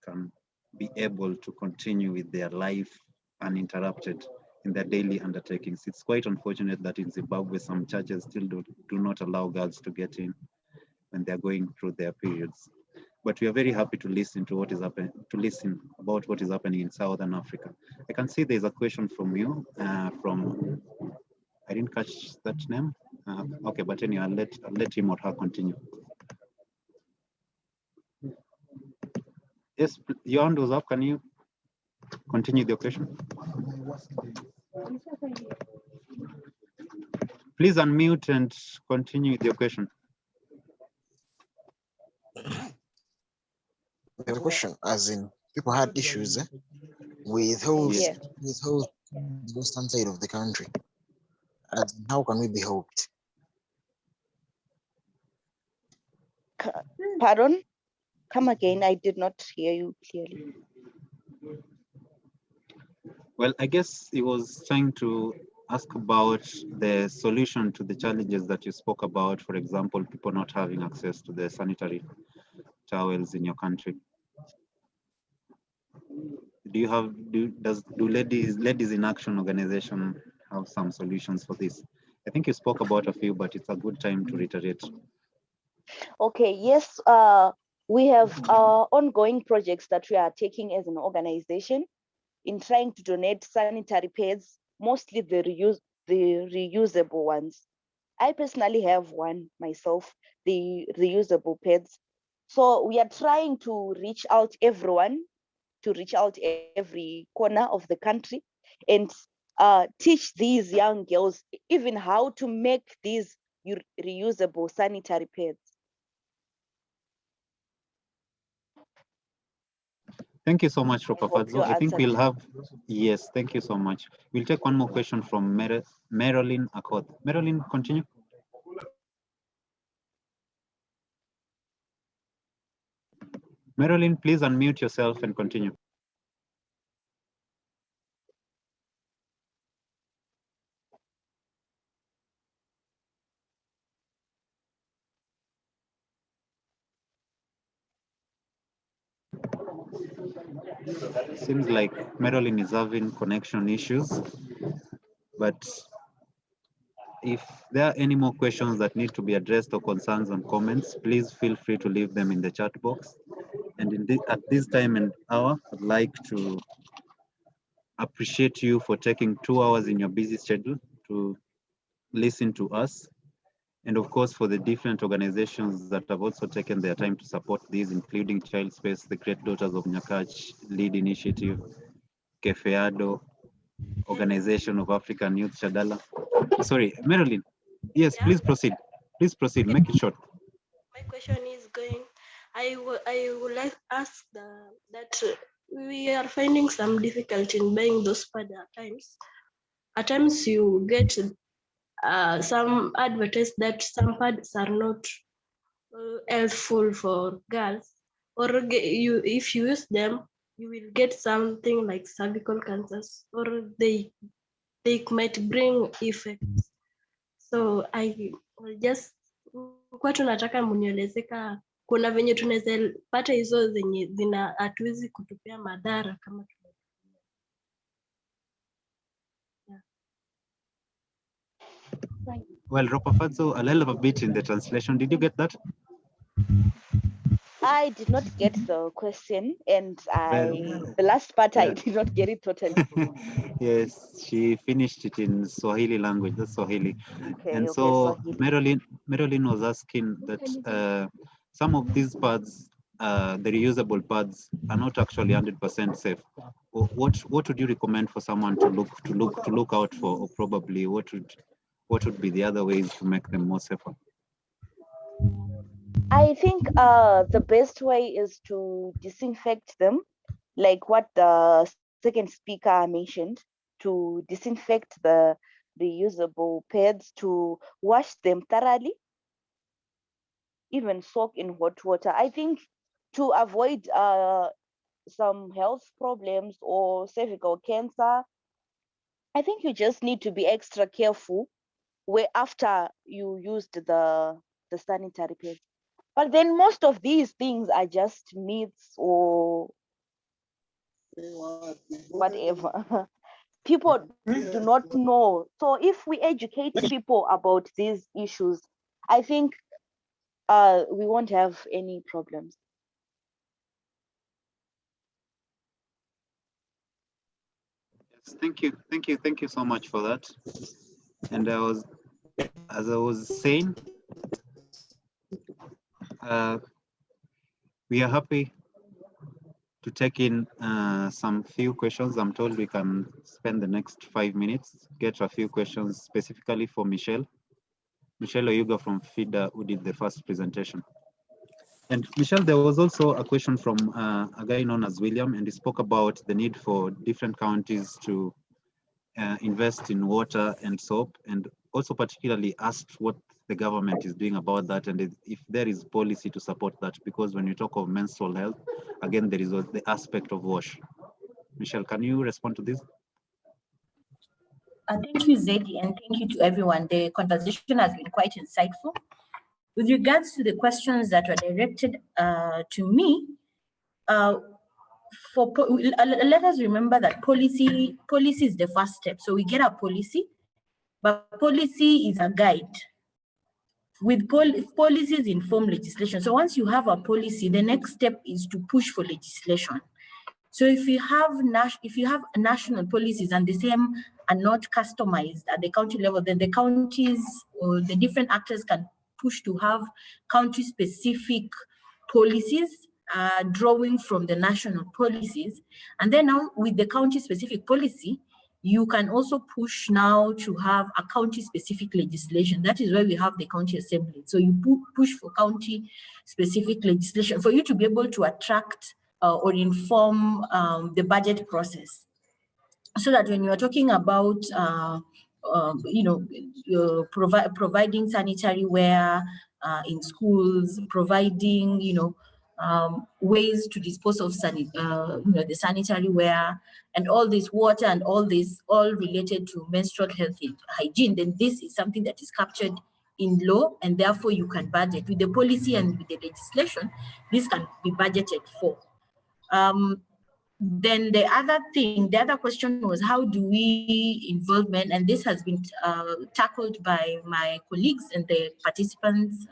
can be able to continue with their life uninterrupted in their daily undertakings. It's quite unfortunate that in Zimbabwe, some churches still do not allow girls to get in when they're going through their periods. But we are very happy to listen to what is happening, about what is happening in Southern Africa. I can see there's a question from you, from, I didn't catch that name. Okay, but anyway, I'll let him or her continue. Yes, your hand was up. Can you continue the question? Please unmute and continue with your question. The question, as in, people had issues with host the western side of the country. As in, how can we be helped? Pardon? Come again. I did not hear you clearly. Well, I guess he was trying to ask about the solution to the challenges that you spoke about. For example, people not having access to the sanitary towels in your country. Do Ladies in Action organization have some solutions for this? I think you spoke about a few, but it's a good time to reiterate. Okay, yes, we have ongoing projects that we are taking as an organization in trying to donate sanitary pads, mostly the reusable ones. I personally have one myself, the reusable pads. So we are trying to reach out everyone, to reach out every corner of the country and teach these young girls even how to make these reusable sanitary pads. Thank you so much, Rapafadzo. I think we'll have, yes, thank you so much. We'll take one more question from Marilyn Akoth. Marilyn, continue. Marilyn, please unmute yourself and continue. Seems like Marilyn is having connection issues, but if there are any more questions that need to be addressed or concerns and comments, please feel free to leave them in the chat box. And at this time and hour, I'd like to appreciate you for taking 2 hours in your busy schedule to listen to us. And of course, for the different organizations that have also taken their time to support these, including Child Space, the Great Daughters of Nyakach, Lead Initiative, Kefeado, Organization of African Youth Shadala. Sorry, Marilyn. Yes, please proceed. Please proceed. Make it short. My question is I would like to ask that we are finding some difficulty in buying those pads at times. At times you get some advertise that some pads are not helpful for girls, or if you use them, you will get something like cervical cancers, or they might bring effects. So I just kwa tunataka munielezeka kuna venye tunaweza pata hizo zenye zina hatuwezi kutupea madhara kama Well, Rapafadzo, a little bit in the translation. Did you get that? I did not get the question, and Well, the last part I yeah. did not get it totally. Yes, she finished it in Swahili language, that's Swahili. Okay, And okay, so Swahili. Marilyn was asking that some of these pads, the reusable pads, are not actually 100% safe. What would you recommend for someone to look out for, or probably what would be the other ways to make them more safer? I think the best way is to disinfect them, like what the second speaker mentioned, to disinfect the reusable pads, to wash them thoroughly, even soak in hot water. I think to avoid some health problems or cervical cancer, I think you just need to be extra careful where after you used the sanitary pads. But then most of these things are just myths or whatever. People do not know. So if we educate people about these issues, I think we won't have any problems. Yes, thank you so much for that. And as I was saying, we are happy to take in some few questions. I'm told we can spend the next 5 minutes, get a few questions specifically for Mitchelle Oyuga from FIDA, who did the first presentation. And Mitchelle, there was also a question from a guy known as William, and he spoke about the need for different counties to invest in water and soap, and also particularly asked what the government is doing about that, and if there is policy to support that, because when you talk of menstrual health, again, there is the aspect of wash. Mitchelle, can you respond to this? Thank you, Zeddy, and thank you to everyone. The conversation has been quite insightful. With regards to the questions that were directed to me, let us remember that policy is the first step. So we get a policy, but policy is a guide. With policies inform legislation. So once you have a policy, the next step is to push for legislation. So if you have national policies and the same are not customized at the county level, then the counties or the different actors can push to have county-specific policies drawing from the national policies. And then now with the county-specific policy, you can also push now to have a county-specific legislation. That is why we have the county assembly. So you push for county-specific legislation for you to be able to attract or inform the budget process, so that when you are talking about providing sanitary ware in schools, providing ways to dispose of the sanitary ware and all this water and all this all related to menstrual health and hygiene, then this is something that is captured in law, and therefore you can budget with the policy and with the legislation. This can be budgeted for. Then the other question was, how do we involve men? And this has been tackled by my colleagues and the participants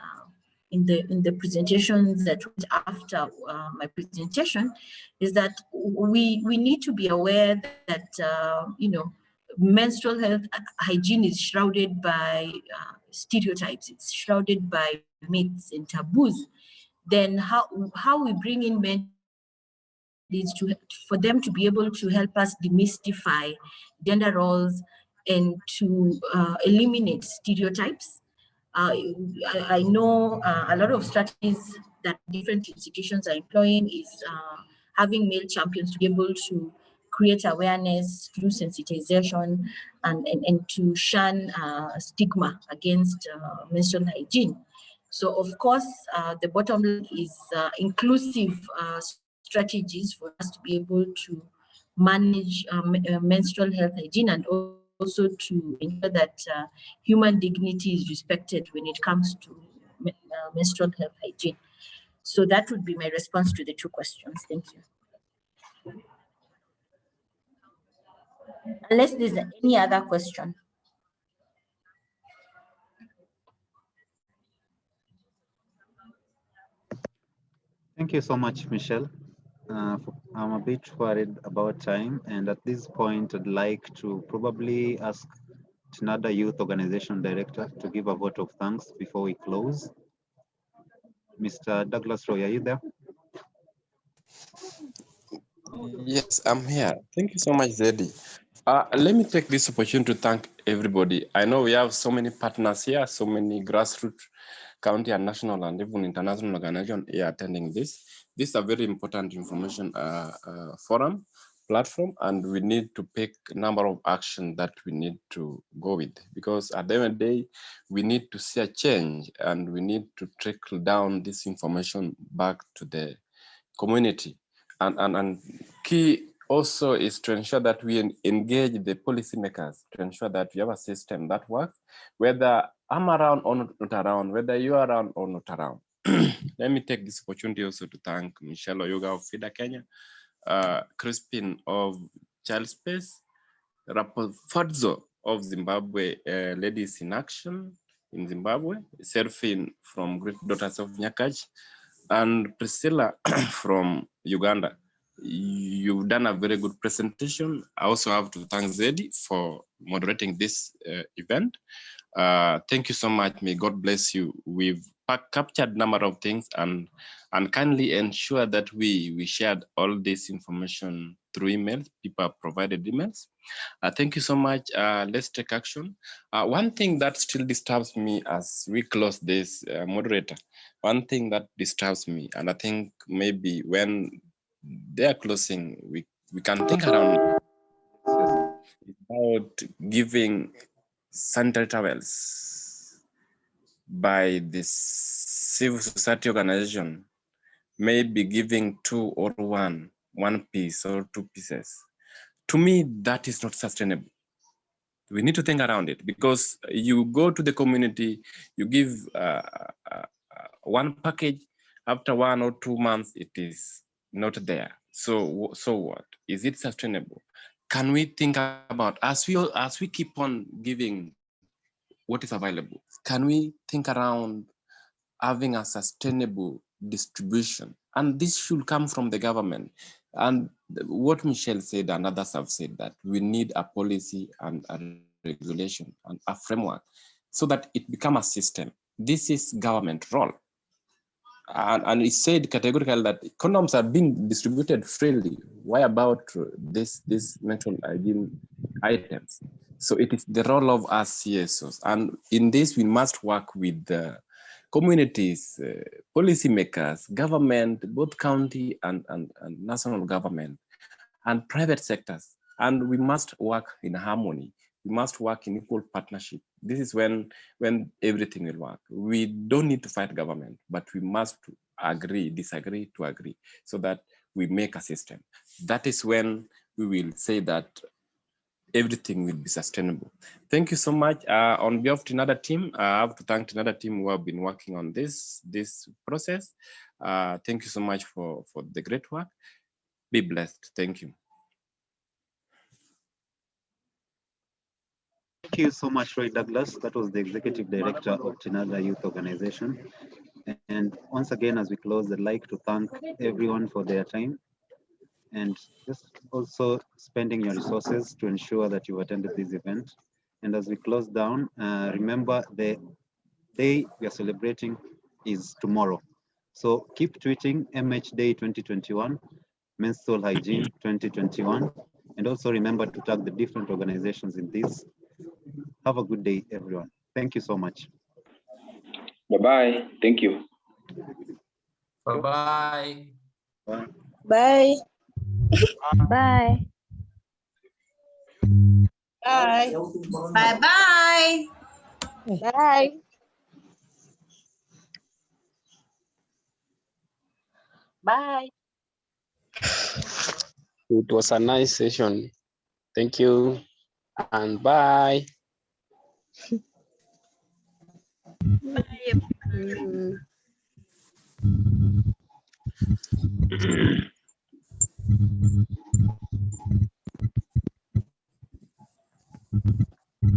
in the presentations that went after my presentation, is that we need to be aware that menstrual health hygiene is shrouded by stereotypes. It's shrouded by myths and taboos. Then how we bring in men is for them to be able to help us demystify gender roles and to eliminate stereotypes. I know a lot of strategies that different institutions are employing is having male champions to be able to create awareness through sensitization and to shun stigma against menstrual hygiene. So of course, the bottom line is inclusive strategies for us to be able to manage menstrual health hygiene, and also to ensure that human dignity is respected when it comes to menstrual health hygiene. So that would be my response to the two questions. Thank you. Unless there's any other question. Thank you so much, Michelle. I'm a bit worried about time, and at this point, I'd like to probably ask TINADA Youth Organization Director to give a vote of thanks before we close. Mr. Douglas Roy, are you there? Yes, I'm here. Thank you so much, Zeddy. Let me take this opportunity to thank everybody. I know we have so many partners here, so many grassroots, county and national and even international organizations here attending this. This is a very important information forum, platform, and we need to pick a number of actions that we need to go with, because at the end of the day, we need to see a change and we need to trickle down this information back to the community. And key also is to ensure that we engage the policymakers to ensure that we have a system that works, whether I'm around or not around, whether you are around or not around. Let me take this opportunity also to thank Mitchelle Oyuga of FIDA Kenya, Chrispine of Child Space, Rapafadzo of Zimbabwe Ladies in Action in Zimbabwe, Serfine from Great Daughters of Nyakach, and Priscilla from Uganda. You've done a very good presentation. I also have to thank Zeddy for moderating this event. Thank you so much. May God bless you. We've captured a number of things and kindly ensure that we shared all this information through emails. People have provided emails. Thank you so much. Let's take action. One thing that still disturbs me as we close this, moderator, one thing that disturbs me, and I think maybe when they are closing, we can think around about giving sanitary towels by the civil society organization, maybe giving 2 or 1 piece or 2 pieces. To me, that is not sustainable. We need to think around it, because you go to the community, you give 1 package, after 1 or 2 months, it is not there. So what? Is it sustainable? Can we think about, as we keep on giving what is available, can we think around having a sustainable distribution? And this should come from the government. And what Michelle said and others have said, that we need a policy and a regulation and a framework so that it becomes a system. This is government role. And it said categorically that condoms are being distributed freely. Why about this menstrual hygiene items? So it is the role of us CSOs. And in this, we must work with the communities, policymakers, government, both county and national government, and private sectors. And we must work in harmony. We must work in equal partnership. This is when everything will work. We don't need to fight government, but we must disagree to agree, so that we make a system. That is when we will say that everything will be sustainable. Thank you so much. On behalf of TINADA team, I have to thank TINADA team who have been working on this process. Thank you so much for the great work. Be blessed. Thank you. Thank you so much, Roy Douglas. That was the Executive Director of TINADA Youth Organization. And once again, as we close, I'd like to thank everyone for their time and just also spending your resources to ensure that you attended this event. And as we close down, remember the day we are celebrating is tomorrow. So keep tweeting MH Day 2021, Menstrual Hygiene 2021, and also remember to tag the different organizations in this. Have a good day, everyone. Thank you so much. Bye-bye. Thank you. Bye-bye. Bye. Bye. Bye. Bye. Bye-bye. Bye. Bye. It was a nice session. Thank you and bye. Bye.